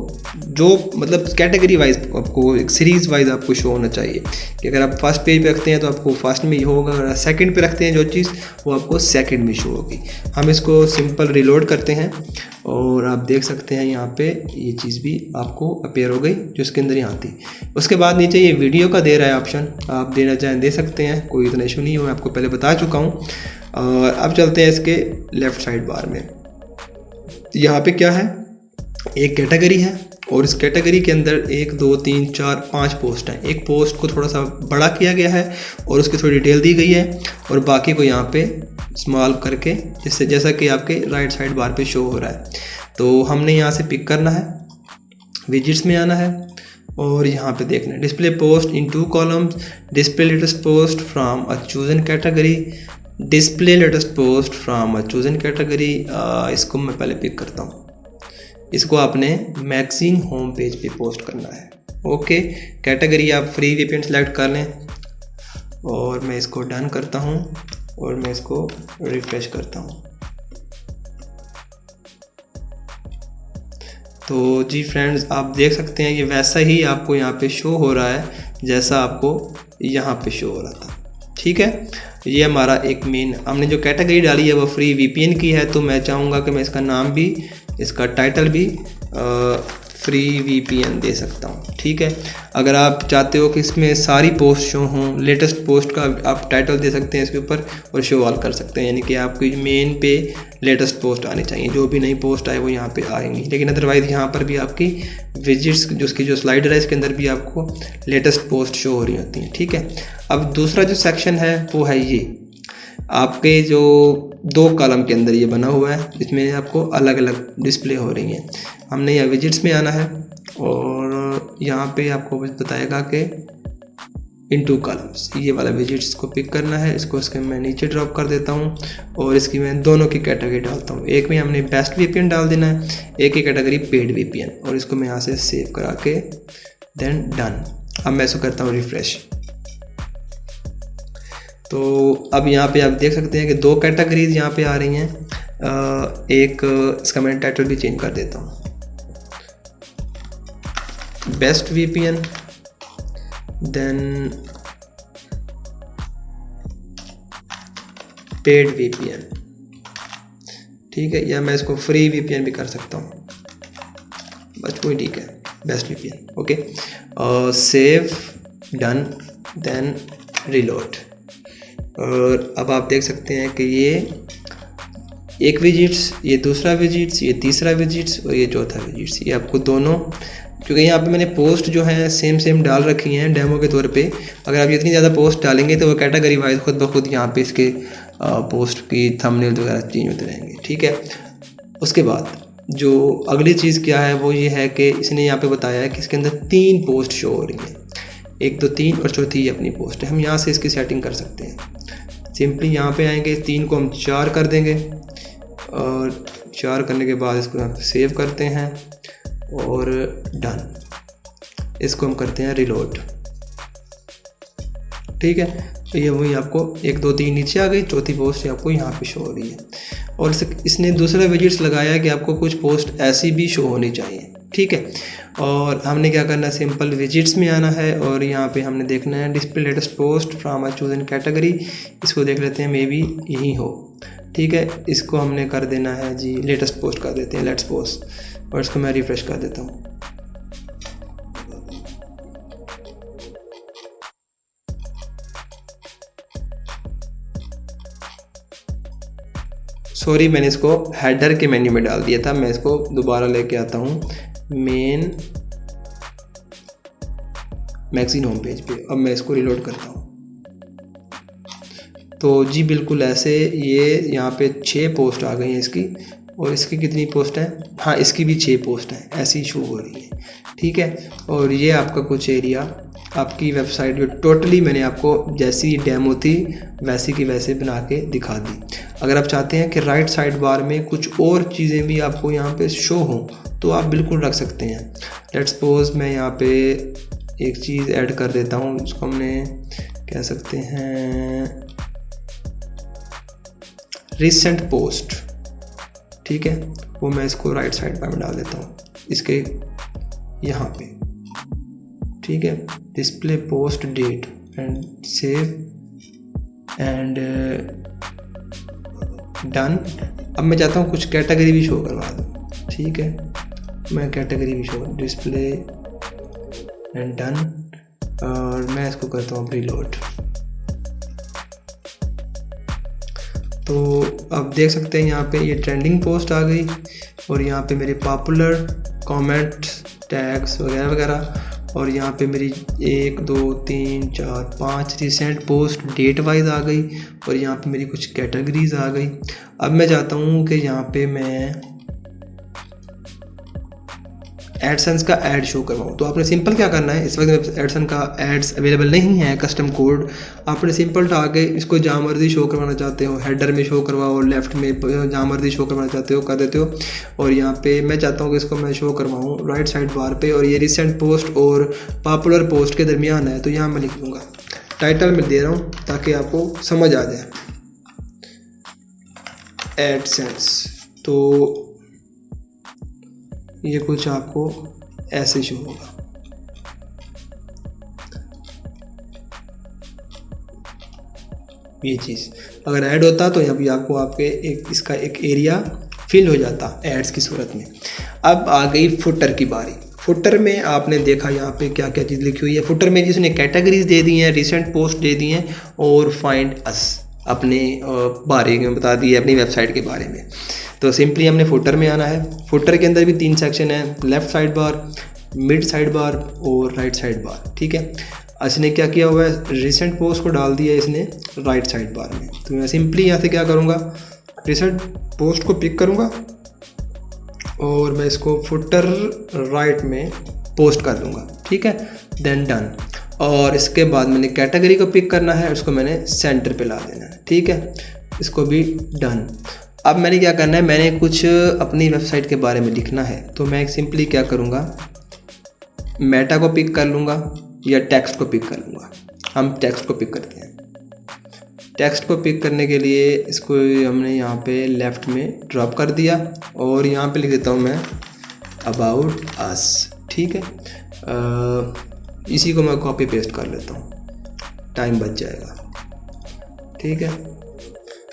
जो मतलब कैटेगरी वाइज आपको एक सीरीज़ वाइज आपको शो होना चाहिए कि अगर आप फर्स्ट पेज पे रखते हैं तो आपको फर्स्ट में ही होगा, अगर सेकंड पे रखते हैं जो चीज़ वो आपको सेकंड में शो होगी। हम इसको सिंपल रिलोड करते हैं और आप देख सकते हैं यहाँ पे ये चीज़ भी आपको अपीयर हो गई जो इसके अंदर यहाँ थी। उसके बाद नीचे ये वीडियो का दे रहा है ऑप्शन, आप देना चाहें दे सकते हैं, कोई इतना इशू नहीं हो, मैं आपको पहले बता चुका हूँ। और अब चलते हैं इसके लेफ़्ट साइड बार में। यहाँ पे क्या है, एक कैटेगरी है और इस कैटेगरी के अंदर 1 2 3 4 5 पोस्ट हैं। एक पोस्ट को थोड़ा सा बड़ा किया गया है और उसकी थोड़ी डिटेल दी गई है और बाकी को यहाँ पे स्मॉल करके जिससे जैसा कि आपके राइट साइड बार पे शो हो रहा है। तो हमने यहाँ से पिक करना है, विजिट्स में आना है और यहाँ पे देखना है display post in 2 columns, display latest post from a chosen category, display latest post from a chosen category. इसको मैं पहले पिक करता हूँ। इसको आपने मैगज़ीन होम पेज पे पोस्ट करना है। ओके, कैटेगरी आप फ्री वीपीएन सेलेक्ट कर लें और मैं इसको डन करता हूँ और मैं इसको रिफ्रेश करता हूँ। तो जी फ्रेंड्स, आप देख सकते हैं ये वैसा ही आपको यहाँ पे शो हो रहा है जैसा आपको यहाँ पे शो हो रहा था। ठीक है, ये हमारा एक मेन हमने जो कैटेगरी डाली है वो फ्री वीपीएन की है, तो मैं चाहूँगा कि मैं इसका नाम भी, इसका टाइटल भी फ्री वीपीएन दे सकता हूँ। ठीक है, अगर आप चाहते हो कि इसमें सारी पोस्ट शो हों, लेटेस्ट पोस्ट का आप टाइटल दे सकते हैं इसके ऊपर और शो ऑल कर सकते हैं, यानी कि आपकी मेन पे लेटेस्ट पोस्ट आनी चाहिए, जो भी नई पोस्ट आए वो यहाँ पे आएंगी। लेकिन अदरवाइज़ यहाँ पर भी आपकी विजिट्स जो उसकी जो स्लाइडर है इसके अंदर भी आपको लेटेस्ट पोस्ट शो हो रही होती हैं। ठीक है, अब दूसरा जो सेक्शन है वो है ये आपके जो 2 कॉलम के अंदर ये बना हुआ है, इसमें आपको अलग अलग डिस्प्ले हो रही हैं। हमने यहाँ विजिट्स में आना है और यहाँ पे आपको बताएगा कि इन 2 कॉलम्स ये वाला विजिट्स को पिक करना है। इसको इसके मैं नीचे ड्रॉप कर देता हूँ और इसकी मैं दोनों की कैटेगरी डालता हूँ। एक में हमने बेस्ट वीपीएन डाल देना है, एक की कैटेगरी पेड वीपीएन, और इसको मैं यहाँ से सेव करा के देन डन। अब मैं इसको करता हूँ रिफ्रेश। तो अब यहाँ पे आप देख सकते हैं कि 2 कैटेगरीज यहाँ पे आ रही हैं। एक इसका मैं टाइटल भी चेंज कर देता हूँ, best VPN, then paid VPN. ठीक है, या मैं इसको फ्री वीपीएन भी कर सकता हूँ, बस कोई ठीक है, best VPN. Okay, save, done, then reload. और अब आप देख सकते हैं कि ये एक विजिट्स, ये दूसरा विजिट्स, ये तीसरा विजिट्स और ये चौथा विजिट्स, ये आपको दोनों, क्योंकि यहाँ पे मैंने पोस्ट जो है सेम डाल रखी हैं डेमो के तौर पे। अगर आप इतनी ज़्यादा पोस्ट डालेंगे तो वो कैटेगरी वाइज खुद ब खुद यहाँ पे इसके पोस्ट की थंबनेल वगैरह चेंज होते रहेंगे। ठीक है, उसके बाद जो अगली चीज़ क्या है वो ये है कि इसने यहाँ पे बताया है कि इसके अंदर 3 पोस्ट शो हो रही हैं, 1 2 3 और चौथी ये अपनी पोस्ट है। हम यहाँ से इसकी सेटिंग कर सकते हैं। सिंपली यहाँ पे आएंगे, 3 को हम 4 कर देंगे और 4 करने के बाद इसको यहाँ पे सेव करते हैं और डन। इसको हम करते हैं रिलोड। ठीक है, तो ये वही आपको 1 2 3 नीचे आ गई, चौथी पोस्ट आपको यहाँ पे शो हो रही है। और इसने दूसरा विजिट्स लगाया है कि आपको कुछ पोस्ट ऐसी भी शो होनी चाहिए। ठीक है, और हमने क्या करना है, सिंपल विजिट्स में आना है और यहाँ पे हमने देखना है display latest post from a chosen category. इसको देख लेते हैं, मे बी यही हो। ठीक है, इसको हमने कर देना है जी लेटेस्ट पोस्ट कर देते हैं, लेट्स पोस्ट, और इसको मैं रिफ्रेश कर देता हूँ। सॉरी, मैंने इसको हेडर के मेन्यू में डाल दिया था, मैं इसको दोबारा लेके आता हूँ मेन मैगजीन होम पेज पे। अब मैं इसको रिलोड करता हूँ। तो जी बिल्कुल ऐसे ये यहाँ पे 6 पोस्ट आ गई हैं इसकी, और इसकी कितनी पोस्ट है, हाँ इसकी भी 6 पोस्ट है, ऐसी शो हो रही है। ठीक है, और ये आपका कुछ एरिया आपकी वेबसाइट जो टोटली मैंने आपको जैसी डेमो थी वैसी की वैसे बना के दिखा दी। अगर आप चाहते हैं कि राइट साइड बार में कुछ और चीज़ें भी आपको यहाँ पे शो हों तो आप बिल्कुल रख सकते हैं। लेट्स सपोज मैं यहाँ पे एक चीज़ ऐड कर देता हूँ, उसको हमने कह सकते हैं रिसेंट पोस्ट। ठीक है, वो मैं इसको राइट साइड पर डाल देता हूँ इसके यहाँ पे। ठीक है, display post date and save and done. अब मैं चाहता हूँ कुछ कैटेगरी भी शो करवा दूँ। ठीक है, मैं कैटेगरी भी शो डिस्प्ले एंड डन, और मैं इसको करता हूँ रिलोड। तो आप देख सकते हैं यहाँ पे ये ट्रेंडिंग पोस्ट आ गई और यहाँ पे मेरे पॉपुलर कमेंट टैग्स वगैरह वगैरह, और यहाँ पे मेरी 1 2 3 4 5 रिसेंट पोस्ट डेट वाइज आ गई, और यहाँ पे मेरी कुछ कैटेगरीज आ गई। अब मैं चाहता हूँ कि यहाँ पे मैं एडसेंस का ऐड शो करवाऊँ। तो आपने सिंपल क्या करना है, इस वक्त एडसेंस का एड्स अवेलेबल नहीं है कस्टम कोड, आपने सिंपल उठा के इसको जहाँ मर्जी शो करवाना चाहते हो, हेडर में शो करवाओ, लेफ्ट में जहाँ मर्जी शो करवाना चाहते हो कर देते हो। और यहाँ पे मैं चाहता हूँ कि इसको मैं शो करवाऊँ राइट साइड बार पे, और ये रिसेंट पोस्ट और पॉपुलर पोस्ट के दरमियान है। तो यहाँ मैं लिख दूँगा, टाइटल में दे रहा हूँ ताकि आपको समझ आ जाए एडसेंस। तो ये कुछ आपको ऐसे शो होगा। ये चीज़ अगर ऐड होता तो यहाँ भी आपको आपके इसका एक एरिया फिल हो जाता एड्स की सूरत में। अब आ गई फुटर की बारी। फुटर में आपने देखा यहाँ पे क्या क्या चीज़ लिखी हुई है। फुटर में जिसने कैटेगरीज दे दी हैं, रिसेंट पोस्ट दे दी हैं, और फाइंड अस अपने बारे में बता दी है, अपनी वेबसाइट के बारे में। तो सिंपली हमने फुटर में आना है। फुटर के अंदर भी 3 सेक्शन है, left side bar, mid side bar और राइट साइड बार। ठीक है, इसने क्या किया हुआ है, रिसेंट पोस्ट को डाल दिया इसने राइट साइड बार में। तो मैं सिंपली यहाँ से क्या करूँगा, रिसेंट पोस्ट को पिक करूँगा और मैं इसको फुटर राइट में पोस्ट कर दूँगा। ठीक है, देन डन। और इसके बाद मैंने कैटेगरी को पिक करना है, उसको मैंने सेंटर पे ला देना है। ठीक है, इसको भी डन। अब मैंने क्या करना है, मैंने कुछ अपनी वेबसाइट के बारे में लिखना है। तो मैं सिंपली क्या करूँगा, मेटा को पिक कर लूँगा या टेक्स्ट को पिक कर लूँगा। हम टेक्स्ट को पिक करते हैं। टेक्स्ट को पिक करने के लिए इसको हमने यहाँ पे लेफ़्ट में ड्रॉप कर दिया और यहाँ पे लिख देता हूँ मैं अबाउट अस। ठीक है, इसी को मैं कॉपी पेस्ट कर लेता हूँ, टाइम बच जाएगा। ठीक है,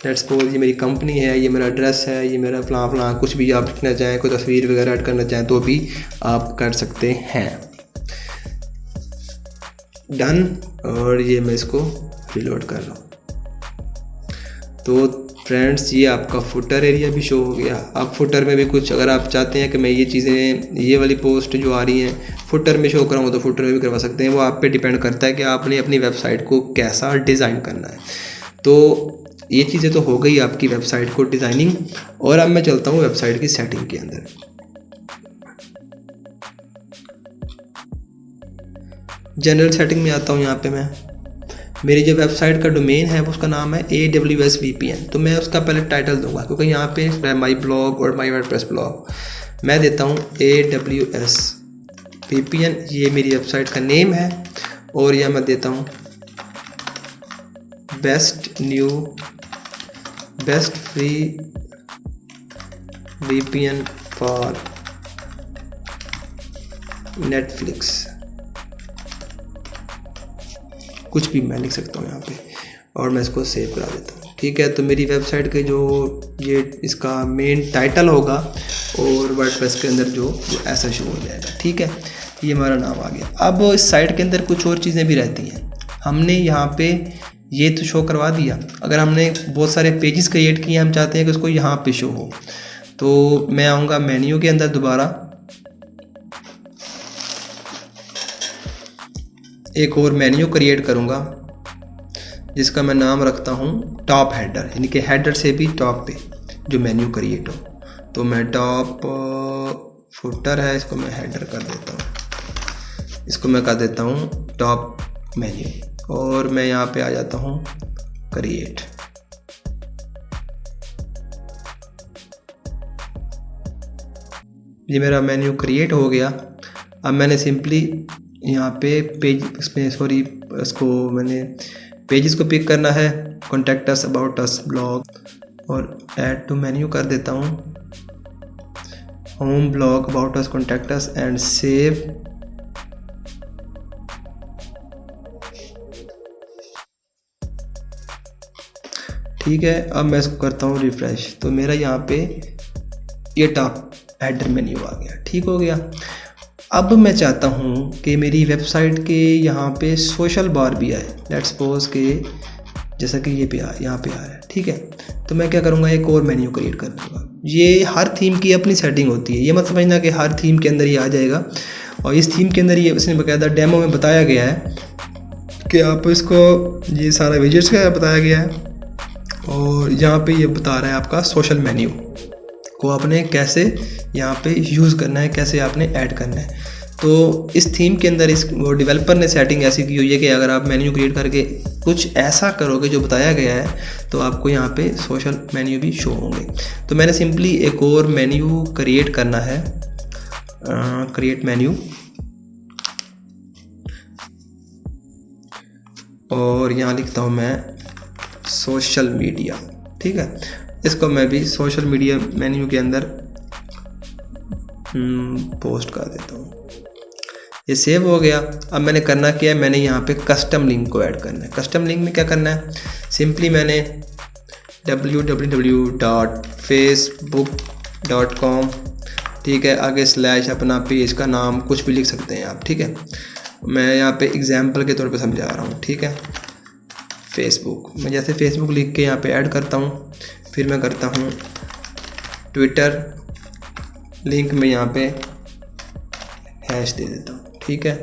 लेट्स सपोज ये मेरी कंपनी है, ये मेरा एड्रेस है, ये मेरा फलां कुछ भी आप लिखना चाहें, कोई तस्वीर वगैरह ऐड करना चाहें तो भी आप कर सकते हैं। डन। और ये मैं इसको रिलोड कर रहा हूँ। तो फ्रेंड्स, ये आपका फुटर एरिया भी शो हो गया। अब फुटर में भी कुछ अगर आप चाहते हैं कि मैं ये चीज़ें, ये वाली पोस्ट जो आ रही हैं फुटर में शो कराऊँ तो फुटर में भी करवा सकते हैं। वो आप पे डिपेंड करता है कि आपने अपनी वेबसाइट को कैसा डिज़ाइन करना है। तो ये चीज़ें तो हो गई आपकी वेबसाइट को डिज़ाइनिंग। और अब मैं चलता हूँ वेबसाइट की सेटिंग के अंदर। जनरल सेटिंग में आता हूँ। यहाँ पे मैं मेरी जो वेबसाइट का डोमेन है उसका नाम है AWS VPN। तो मैं उसका पहले टाइटल दूंगा क्योंकि यहाँ पे माई ब्लॉग और माई वर्डप्रेस ब्लॉग मैं देता हूँ AWS VPN। ये मेरी वेबसाइट का नेम है। और यह मैं देता हूँ best free VPN for Netflix. कुछ भी मैं लिख सकता हूँ यहाँ पे और मैं इसको सेव करा देता हूँ। ठीक है, तो मेरी वेबसाइट के जो ये इसका मेन टाइटल होगा और वर्डप्रेस के अंदर जो ऐसा शो हो जाएगा। ठीक है, ये हमारा नाम आ गया। अब इस साइट के अंदर कुछ और चीज़ें भी रहती हैं। हमने यहाँ पे ये तो शो करवा दिया। अगर हमने बहुत सारे पेजेस क्रिएट किए, हम चाहते हैं कि उसको यहाँ पे शो हो, तो मैं आऊँगा मेन्यू के अंदर, दोबारा एक और मेन्यू क्रिएट करूँगा जिसका मैं नाम रखता हूँ टॉप हेडर, यानी कि हेडर से भी टॉप पे जो मेन्यू क्रिएट हो। तो मैं टॉप फुटर है, इसको मैं हेडर कर देता हूँ, इसको मैं कर देता हूँ टॉप मेन्यू। और मैं यहाँ पे आ जाता हूँ क्रिएट। ये मेरा मेन्यू क्रिएट हो गया। अब मैंने सिंपली यहाँ पे पेज इसमें इसको मैंने पेजेस को पिक करना है, contact us, about us, blog, और ऐड टू मेन्यू कर देता हूँ home, blog, about us, contact us and save. ठीक है, अब मैं इसको करता हूँ रिफ्रेश। तो मेरा यहाँ पे ये टॉप हेडर मेन्यू आ गया। ठीक हो गया। अब मैं चाहता हूँ कि मेरी वेबसाइट के यहाँ पे सोशल बार भी आए। लेट्स सपोज के जैसा कि ये यहाँ पे आ रहा है। ठीक है, तो मैं क्या करूँगा, एक और मेन्यू क्रिएट कर दूँगा। ये हर थीम की अपनी सेटिंग होती है, ये मत समझना कि हर थीम के अंदर ये आ जाएगा। और इस थीम के अंदर ये इसने बाकायदा डेमो में बताया गया है कि आप इसको, ये सारा विजेट्स का बताया गया है। और यहाँ पे ये बता रहा है आपका सोशल मेन्यू, को आपने कैसे यहाँ पे यूज़ करना है, कैसे आपने ऐड करना है। तो इस थीम के अंदर इस डेवलपर ने सेटिंग ऐसी की हुई है कि अगर आप मेन्यू क्रिएट करके कुछ ऐसा करोगे जो बताया गया है तो आपको यहाँ पे सोशल मेन्यू भी शो होंगे। तो मैंने सिंपली एक और मेन्यू क्रिएट करना है, क्रिएट मेन्यू, और यहाँ लिखता हूँ मैं सोशल मीडिया। ठीक है, इसको मैं भी सोशल मीडिया मेन्यू के अंदर पोस्ट कर देता हूँ। ये सेव हो गया। अब मैंने करना क्या है, मैंने यहाँ पे कस्टम लिंक को ऐड करना है। कस्टम लिंक में क्या करना है, सिंपली मैंने www.facebook.com, ठीक है, आगे स्लैश अपना पेज का नाम कुछ भी लिख सकते हैं आप। ठीक है, मैं यहाँ पे एग्जाम्पल के तौर पे समझा रहा हूँ। ठीक है, फेसबुक, मैं जैसे फेसबुक लिख के यहाँ पे ऐड करता हूँ, फिर मैं करता हूँ ट्विटर, लिंक में यहाँ पे हैश दे देता हूँ। ठीक है,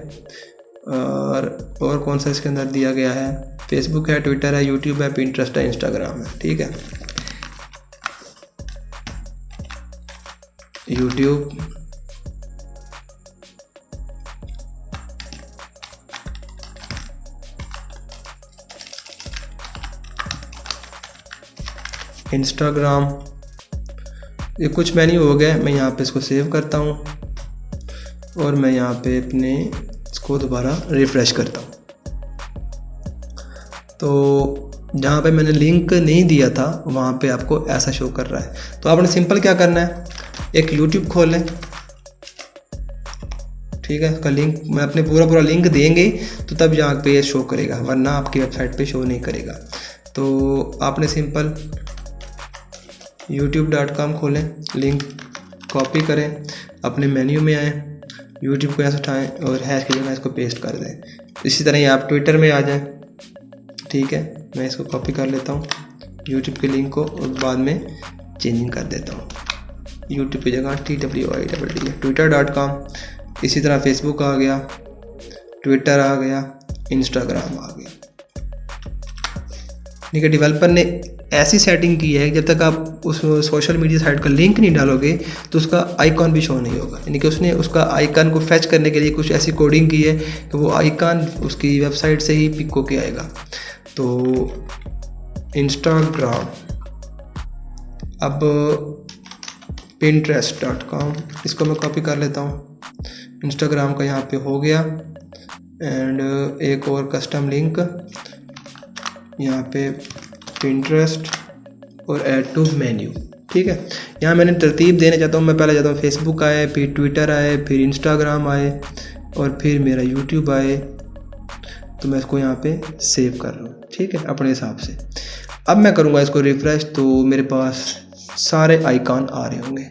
और कौन सा इसके अंदर दिया गया है, फेसबुक है, ट्विटर है, यूट्यूब है, पिंटरेस्ट है, इंस्टाग्राम है। ठीक है, यूट्यूब, इंस्टाग्राम, ये कुछ मेन्यू हो गए। मैं यहाँ पे इसको सेव करता हूँ और मैं यहाँ पे अपने इसको दोबारा रिफ़्रेश करता हूँ। तो जहाँ पे मैंने लिंक नहीं दिया था वहाँ पे आपको ऐसा शो कर रहा है। तो आपने सिंपल क्या करना है, एक यूट्यूब खोल लें। ठीक है, इसका लिंक मैं अपने पूरा लिंक देंगे तो तब यहाँ पे ये शो करेगा, वरना आपकी वेबसाइट पे शो नहीं करेगा। तो आपने सिंपल youtube.com खोलें, लिंक कॉपी करें, अपने मेन्यू में आएँ, यूट्यूब को ऐसे उठाएँ और हैश की जगह इसको पेस्ट कर दें। इसी तरह ही आप ट्विटर में आ जाएं। ठीक है, मैं इसको कॉपी कर लेता हूँ यूट्यूब के लिंक को और बाद में चेंजिंग कर देता हूँ। यूट्यूब की जगह TWITD twitter.com। इसी तरह फेसबुक आ गया, ट्विटर आ गया, इंस्टाग्राम आ गया। ठीक है, डेवलपर ने ऐसी सेटिंग की है जब तक आप उस सोशल मीडिया साइट का लिंक नहीं डालोगे तो उसका आइकॉन भी शो नहीं होगा। यानी कि उसने उसका आइकॉन को फैच करने के लिए कुछ ऐसी कोडिंग की है कि वो आइकॉन उसकी वेबसाइट से ही पिक होके आएगा। तो इंस्टाग्राम, अब pinterest.com, इसको मैं कॉपी कर लेता हूँ। इंस्टाग्राम का यहाँ पे हो गया, एंड एक और कस्टम लिंक यहाँ पे Pinterest और ऐड टू मेन्यू। ठीक है, यहाँ मैंने तरतीब देना चाहता हूँ। मैं पहले जाता हूँ फेसबुक आए, फिर ट्विटर आए, फिर इंस्टाग्राम आए और फिर मेरा यूट्यूब आए। तो मैं इसको यहाँ पे सेव कर रहा हूँ। ठीक है, अपने हिसाब से। अब मैं करूँगा इसको रिफ़्रेश, तो मेरे पास सारे आइकॉन आ रहे होंगे,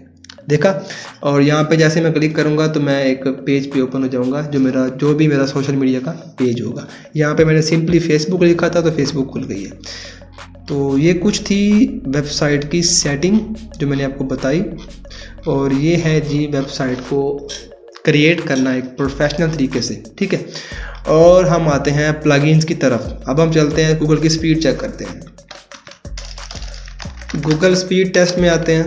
देखा। और यहाँ पे जैसे मैं क्लिक करूँगा तो मैं एक पेज पे ओपन हो जाऊँगा जो भी मेरा सोशल मीडिया का पेज होगा। यहाँ पे मैंने सिंपली फेसबुक लिखा था तो फेसबुक खुल गई है। तो ये कुछ थी वेबसाइट की सेटिंग जो मैंने आपको बताई, और ये है जी वेबसाइट को क्रिएट करना एक प्रोफेशनल तरीके से। ठीक है, और हम आते हैं प्लगइन्स की तरफ। अब हम चलते हैं गूगल की स्पीड चेक करते हैं। गूगल स्पीड टेस्ट में आते हैं।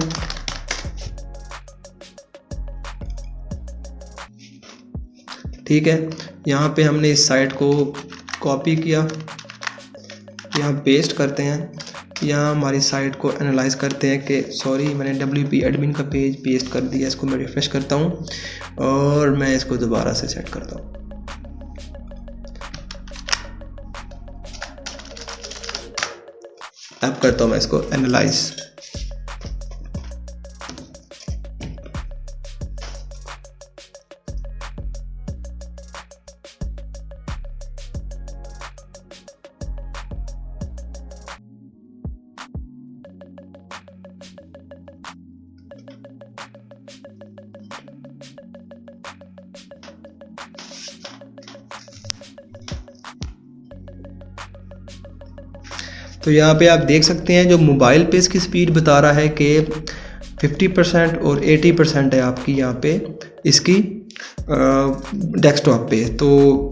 ठीक है, यहाँ पे हमने इस साइट को कॉपी किया, यहाँ पेस्ट करते हैं। यहाँ हमारी साइट को एनालाइज करते हैं कि सॉरी मैंने WP एडमिन का पेज पेस्ट कर दिया। इसको मैं रिफ्रेश करता हूँ और मैं इसको दोबारा से सेट करता हूँ। अब करता हूँ मैं इसको एनालाइज। तो यहाँ पे आप देख सकते हैं जो मोबाइल पे इसकी स्पीड बता रहा है कि 50% और 80% है आपकी यहाँ पे इसकी डेस्कटॉप पे। तो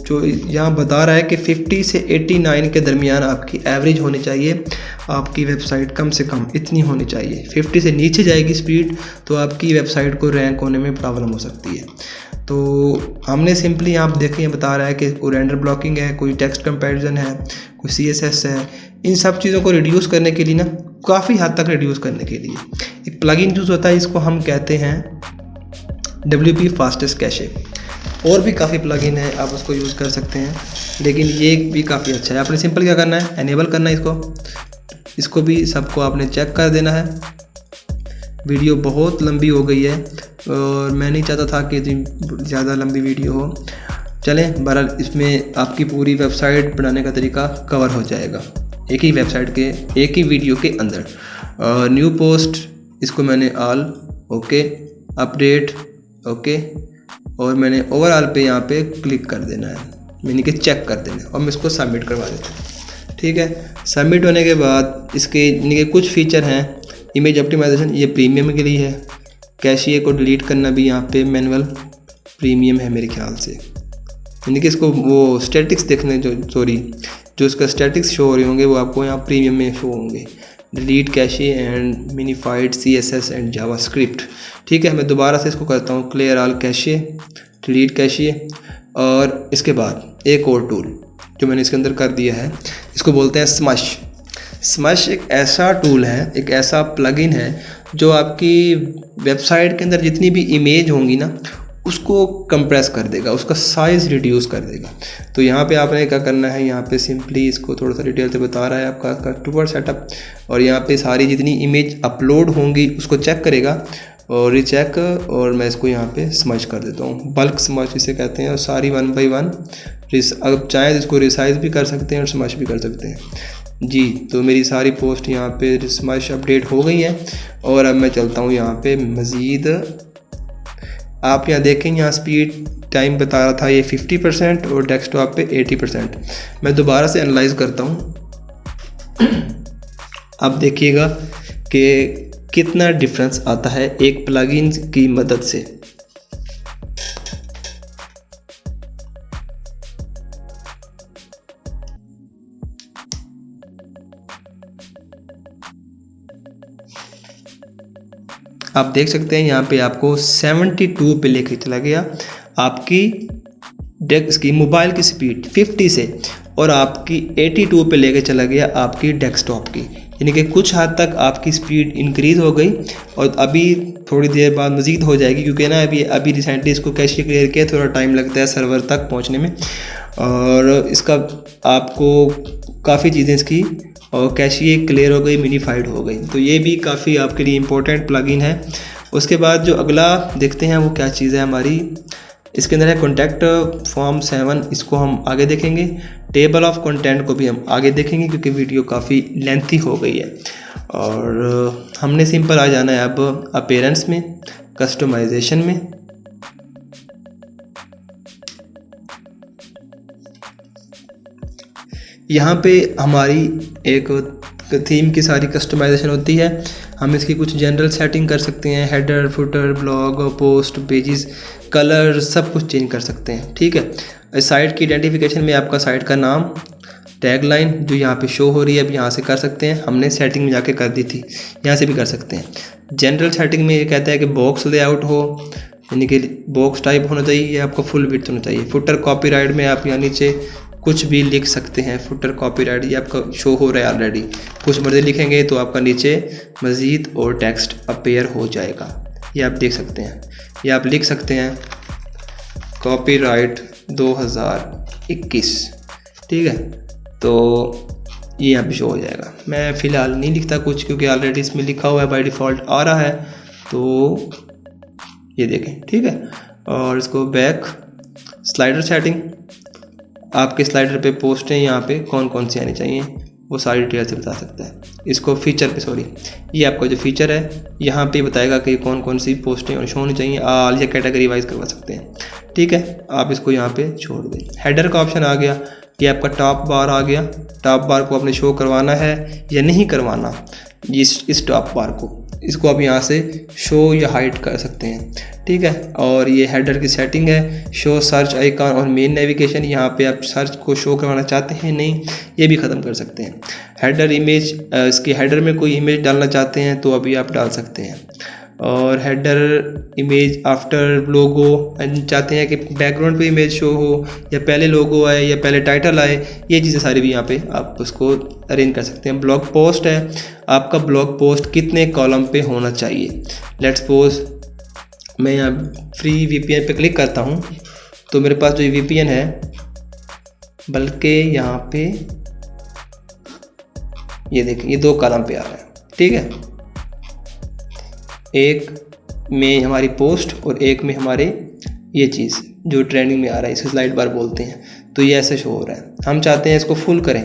जो यहाँ बता रहा है कि 50 से 89 के दरमियान आपकी एवरेज होनी चाहिए, आपकी वेबसाइट कम से कम इतनी होनी चाहिए। 50 से नीचे जाएगी स्पीड तो आपकी वेबसाइट को रैंक होने में प्रॉब्लम हो सकती है। तो हमने सिंपली आप देखें बता रहा है कि कोई रेंडर ब्लॉकिंग है, कोई टेक्स्ट कंपैरिजन है, कोई CSS है, इन सब चीज़ों को रिड्यूस करने के लिए ना, काफ़ी हद तक रिड्यूस करने के लिए एक प्लगइन यूज़ होता है, इसको हम कहते हैं WP फास्टेस्ट कैशे। और भी काफ़ी प्लगइन है, आप उसको यूज़ कर सकते हैं, लेकिन ये भी काफ़ी अच्छा है। आपने सिंपल क्या करना है, एनेबल करना है इसको भी सबको आपने चेक कर देना है। वीडियो बहुत लंबी हो गई है और मैं नहीं चाहता था कि ज़्यादा लंबी वीडियो हो। चलें, बहरहाल इसमें आपकी पूरी वेबसाइट बनाने का तरीका कवर हो जाएगा एक ही वेबसाइट के एक ही वीडियो के अंदर। न्यू पोस्ट, इसको मैंने ऑल, ओके, अपडेट, ओके, और मैंने ओवरऑल पे यहाँ पे क्लिक कर देना है, मैंने कि चेक कर देना है, और मैं इसको सबमिट करवा देता हूँ। ठीक है, सबमिट होने के बाद इसके कुछ फीचर हैं। इमेज ऑप्टिमाइजेशन, ये प्रीमियम के लिए है। कैशिए को डिलीट करना भी यहाँ पे मैनुअल प्रीमियम है मेरे ख्याल से, यानी कि इसको वो स्टैटिक्स देखने जो इसका स्टैटिक्स शो हो रहे होंगे वो आपको यहाँ प्रीमियम में शो होंगे। Delete cache and minified CSS and JavaScript. ठीक है, मैं दोबारा से इसको करता हूँ, clear all cache, delete cache, और इसके बाद एक और टूल जो मैंने इसके अंदर कर दिया है, इसको बोलते हैं स्मश। स्मश एक ऐसा टूल है, एक ऐसा प्लगइन है जो आपकी वेबसाइट के अंदर जितनी भी इमेज होंगी ना उसको कंप्रेस कर देगा, उसका साइज़ रिड्यूस कर देगा। तो यहाँ पे आपने क्या करना है, यहाँ पे सिंपली इसको थोड़ा सा डिटेल से बता रहा है आपका कस्टमर सेटअप, और यहाँ पे सारी जितनी इमेज अपलोड होंगी उसको चेक करेगा और रिचेक, और मैं इसको यहाँ पे स्मश कर देता हूँ, बल्क स्मश इसे कहते हैं, और सारी 1 by 1 अब चाहे इसको रिसाइज भी कर सकते हैं और स्मश भी कर सकते हैं जी। तो मेरी सारी पोस्ट यहाँ पे स्मश अपडेट हो गई हैं, और अब मैं चलता हूँ यहाँ पे मज़ीद। आप यहाँ देखें, यहाँ स्पीड टाइम बता रहा था ये 50% और डेस्कटॉप पे 80%। मैं दोबारा से एनालाइज करता हूँ, आप देखिएगा कि कितना डिफरेंस आता है एक प्लगइन की मदद से। आप देख सकते हैं यहाँ पे आपको 72 पे लेके चला गया आपकी डेस्क की मोबाइल की स्पीड 50 से, और आपकी 82 पे लेके चला गया आपकी डेस्कटॉप की, यानी कि कुछ हद तक आपकी स्पीड इंक्रीज़ हो गई, और अभी थोड़ी देर बाद मज़ीद हो जाएगी, क्योंकि ना अभी रिसेंटली इसको कैशे क्लियर किया, थोड़ा टाइम लगता है सर्वर तक पहुँचने में, और इसका आपको काफ़ी चीज़ें इसकी और कैशिए क्लियर हो गई, मिनीफाइड हो गई। तो ये भी काफ़ी आपके लिए इम्पोर्टेंट प्लगइन है। उसके बाद जो अगला देखते हैं वो क्या चीज़ है हमारी, इसके अंदर है कॉन्टैक्ट फॉर्म 7, इसको हम आगे देखेंगे। टेबल ऑफ कंटेंट को भी हम आगे देखेंगे क्योंकि वीडियो काफ़ी लेंथी हो गई है। और हमने सिंपल आ जाना है अब अपीयरेंस में, कस्टमाइजेशन में। यहाँ पे हमारी एक थीम की सारी कस्टमाइजेशन होती है। हम इसकी कुछ जनरल सेटिंग कर सकते हैं, header, footer, blog, post, pages, colour, सब कुछ चेंज कर सकते हैं। ठीक है, साइट की आइडेंटिफिकेशन में आपका साइट का नाम, टैगलाइन जो यहाँ पे शो हो रही है अब यहाँ से कर सकते हैं, हमने सेटिंग में जाके कर दी थी, यहाँ से भी कर सकते हैं। जनरल सेटिंग में ये कहता है कि बॉक्स लेआउट हो, यानी कि बॉक्स टाइप होना चाहिए, आपको फुल विड्थ होना चाहिए। फुटर कॉपीराइट में आप यहाँ नीचे कुछ भी लिख सकते हैं, फुटर कॉपीराइट ये आपका शो हो रहा है ऑलरेडी, कुछ मर्जी लिखेंगे तो आपका नीचे मज़ीद और टेक्स्ट अपीयर हो जाएगा, ये आप देख सकते हैं। ये आप लिख सकते हैं कॉपीराइट 2021, ठीक है, तो ये यहाँ पे शो हो जाएगा। मैं फ़िलहाल नहीं लिखता कुछ क्योंकि ऑलरेडी इसमें लिखा हुआ है, बाय डिफ़ॉल्ट आ रहा है, तो ये देखें, ठीक है। और इसको बैक स्लाइडर सेटिंग, आपके स्लाइडर पे पोस्टें यहाँ पे कौन कौन सी आनी चाहिए वो सारी डिटेल से बता सकता है। इसको फीचर पे, सॉरी, ये आपका जो फीचर है यहाँ पे बताएगा कि कौन कौन सी पोस्टें शो होनी चाहिए, ऑल या कैटेगरी वाइज करवा सकते हैं। ठीक है, आप इसको यहाँ पे छोड़ दें। हेडर का ऑप्शन आ गया, ये आपका टॉप बार आ गया। टॉप बार को आपने शो करवाना है या नहीं करवाना, इस टॉप बार को इसको आप यहाँ से शो या हाइड कर सकते हैं, ठीक है। और ये हेडर की सेटिंग है, शो सर्च आइकन और मेन नेविगेशन। यहाँ पे आप सर्च को शो करवाना चाहते हैं नहीं, ये भी ख़त्म कर सकते हैं। हेडर इमेज, इसके हेडर में कोई इमेज डालना चाहते हैं तो अभी आप डाल सकते हैं। और हेडर इमेज आफ्टर लोगो, चाहते हैं कि बैकग्राउंड पे इमेज शो हो या पहले लोगो आए या पहले टाइटल आए, ये चीज़ें सारी भी यहाँ पे आप उसको अरेंज कर सकते हैं। ब्लॉग पोस्ट है, आपका ब्लॉग पोस्ट कितने कॉलम पे होना चाहिए। लेट्स सपोज मैं यहाँ फ्री VPN पे क्लिक करता हूँ तो मेरे पास जो VPN है, बल्कि यहाँ पे ये देखिए, ये 2 कॉलम पे आ रहा है, ठीक है। एक में हमारी पोस्ट और एक में हमारे ये चीज़ जो ट्रेंडिंग में आ रहा है, इसे स्लाइड बार बोलते हैं। तो ये ऐसे शो हो रहा है। हम चाहते हैं इसको फुल करें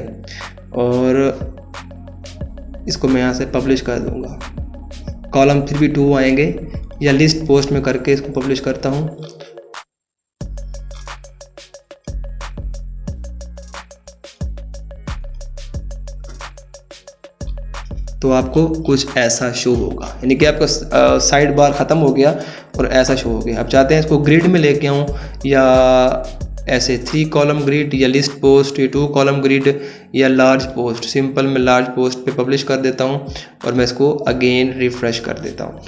और इसको मैं यहाँ से पब्लिश कर दूँगा। कॉलम फिर भी 2 आएंगे, या लिस्ट पोस्ट में करके इसको पब्लिश करता हूँ। तो आपको कुछ ऐसा शो होगा, यानी कि आपका साइड बार ख़त्म हो गया और ऐसा शो हो गया। आप चाहते हैं इसको ग्रिड में लेके आऊँ या ऐसे 3 कॉलम ग्रिड या लिस्ट पोस्ट या 2 कॉलम ग्रिड या लार्ज पोस्ट। सिंपल मैं लार्ज पोस्ट पे पब्लिश कर देता हूँ और मैं इसको अगेन रिफ़्रेश कर देता हूँ,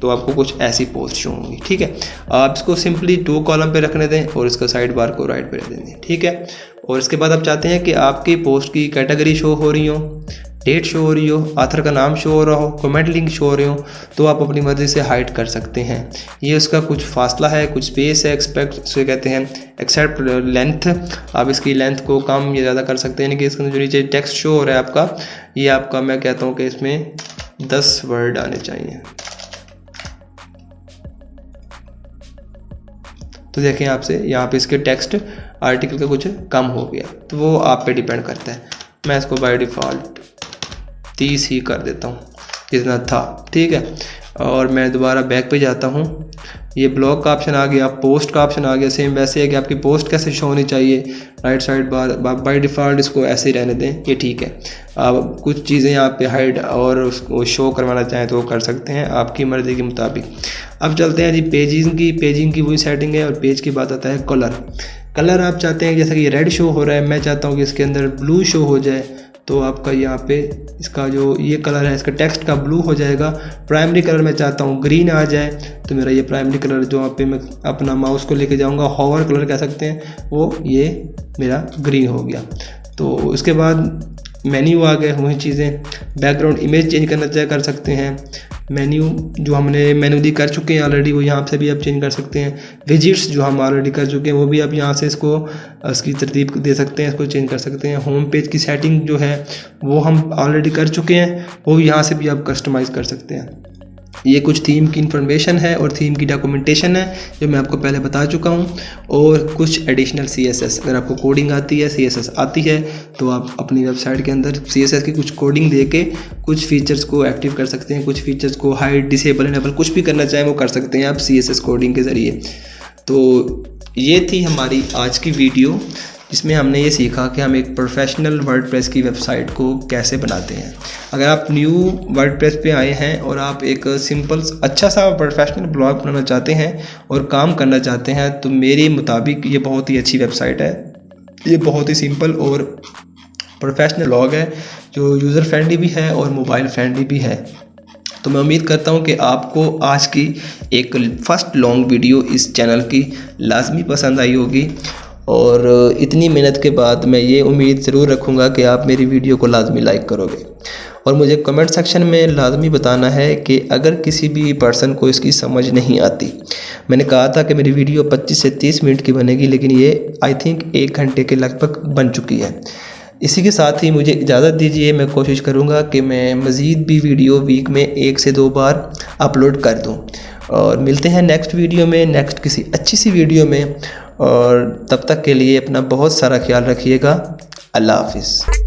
तो आपको कुछ ऐसी पोस्ट शो होंगी, ठीक है। आप इसको सिंपली 2 कॉलम पे रखने दें और इसका साइड बार को राइट पे रख दें, ठीक है। और इसके बाद आप चाहते हैं कि आपकी पोस्ट की कैटेगरी शो हो रही हो, डेट शो हो रही हो, ऑथर का नाम शो हो रहा हो, कमेंट लिंक शो हो रहे हो, तो आप अपनी मर्ज़ी से हाइड कर सकते हैं। ये उसका कुछ फासला है, कुछ स्पेस है, एक्सपेक्ट से कहते हैं एक्सेप्ट लेंथ। आप इसकी लेंथ को कम या ज़्यादा कर सकते हैं, यानी कि इसके अंदर जो नीचे टेक्स्ट शो हो रहा है आपका, ये आपका मैं कहता हूँ कि इसमें 10 वर्ड आने चाहिए। तो देखें आपसे यहाँ पे इसके टेक्स्ट आर्टिकल का कुछ कम हो गया, तो वो आप पे डिपेंड करता है। मैं इसको बाय डिफ़ॉल्ट 30 ही कर देता हूँ जितना था, ठीक है। और मैं दोबारा बैक पे जाता हूँ, ये ब्लॉग का ऑप्शन आ गया, पोस्ट का ऑप्शन आ गया। सेम वैसे है कि आपकी पोस्ट कैसे शो होनी चाहिए, right side bar by default इसको ऐसे ही रहने दें, ये ठीक है। आप कुछ चीज़ें यहाँ पे हाइड और उसको शो करवाना चाहें तो वो कर सकते हैं आपकी मर्ज़ी के मुताबिक। अब चलते हैं जी पेजिंग की वही सेटिंग है। और पेज की बात आता है कलर आप चाहते हैं जैसा कि ये रेड शो हो रहा है, मैं चाहता हूँ कि इसके अंदर ब्लू शो हो जाए, तो आपका यहाँ पे इसका जो ये कलर है इसका टेक्स्ट का ब्लू हो जाएगा। प्राइमरी कलर मैं चाहता हूँ ग्रीन आ जाए, तो मेरा ये प्राइमरी कलर जो यहाँ पे मैं अपना माउस को लेके जाऊँगा, हॉवर कलर कह सकते हैं, वो ये मेरा ग्रीन हो गया। तो इसके बाद मेन्यू आ गए, वही चीज़ें। बैकग्राउंड इमेज चेंज करना चाहे कर सकते हैं। मेन्यू जो हमने मैनुअली कर चुके हैं ऑलरेडी, वो यहाँ से भी आप चेंज कर सकते हैं। विजिट्स जो हम ऑलरेडी कर चुके हैं वो भी आप यहाँ से इसको इसकी तरतीब दे सकते हैं, इसको चेंज कर सकते हैं। होम पेज की सेटिंग जो है वो हम ऑलरेडी कर चुके हैं, वो यहाँ से भी आप कस्टमाइज़ कर सकते हैं। ये कुछ थीम की इन्फॉर्मेशन है और थीम की डॉक्यूमेंटेशन है जो मैं आपको पहले बता चुका हूँ। और कुछ एडिशनल CSS, अगर आपको कोडिंग आती है, CSS आती है, तो आप अपनी वेबसाइट के अंदर CSS की कुछ कोडिंग दे के कुछ फीचर्स को एक्टिव कर सकते हैं, कुछ फीचर्स को हाइड, डिसेबल, इनेबल कुछ भी करना चाहें वो कर सकते हैं आप CSS कोडिंग के ज़रिए। तो ये थी हमारी आज की वीडियो, जिसमें हमने ये सीखा कि हम एक प्रोफेशनल वर्डप्रेस की वेबसाइट को कैसे बनाते हैं। अगर आप न्यू वर्डप्रेस पे आए हैं और आप एक सिंपल अच्छा सा प्रोफेशनल ब्लॉग बनाना चाहते हैं और काम करना चाहते हैं, तो मेरे मुताबिक ये बहुत ही अच्छी वेबसाइट है। ये बहुत ही सिंपल और प्रोफेशनल ब्लॉग है जो यूज़र फ्रेंडली भी है और मोबाइल फ्रेंडली भी है। तो मैं उम्मीद करता हूँ कि आपको आज की एक फर्स्ट लॉन्ग वीडियो इस चैनल की लाजमी पसंद आई होगी। और इतनी मेहनत के बाद मैं ये उम्मीद ज़रूर रखूँगा कि आप मेरी वीडियो को लाजमी लाइक करोगे। और मुझे कमेंट सेक्शन में लाजमी बताना है कि अगर किसी भी पर्सन को इसकी समझ नहीं आती। मैंने कहा था कि मेरी वीडियो 25 से 30 मिनट की बनेगी, लेकिन ये आई थिंक 1 घंटे के लगभग बन चुकी है। इसी के साथ ही मुझे इजाज़त दीजिए, मैं कोशिश करूँगा कि मैं मज़ीद भी वीडियो वीक में 1 से 2 बार अपलोड कर दूँ। और मिलते हैं नेक्स्ट वीडियो में, नेक्स्ट किसी अच्छी सी वीडियो में। और तब तक के लिए अपना बहुत सारा ख्याल रखिएगा। अल्लाह हाफिज़।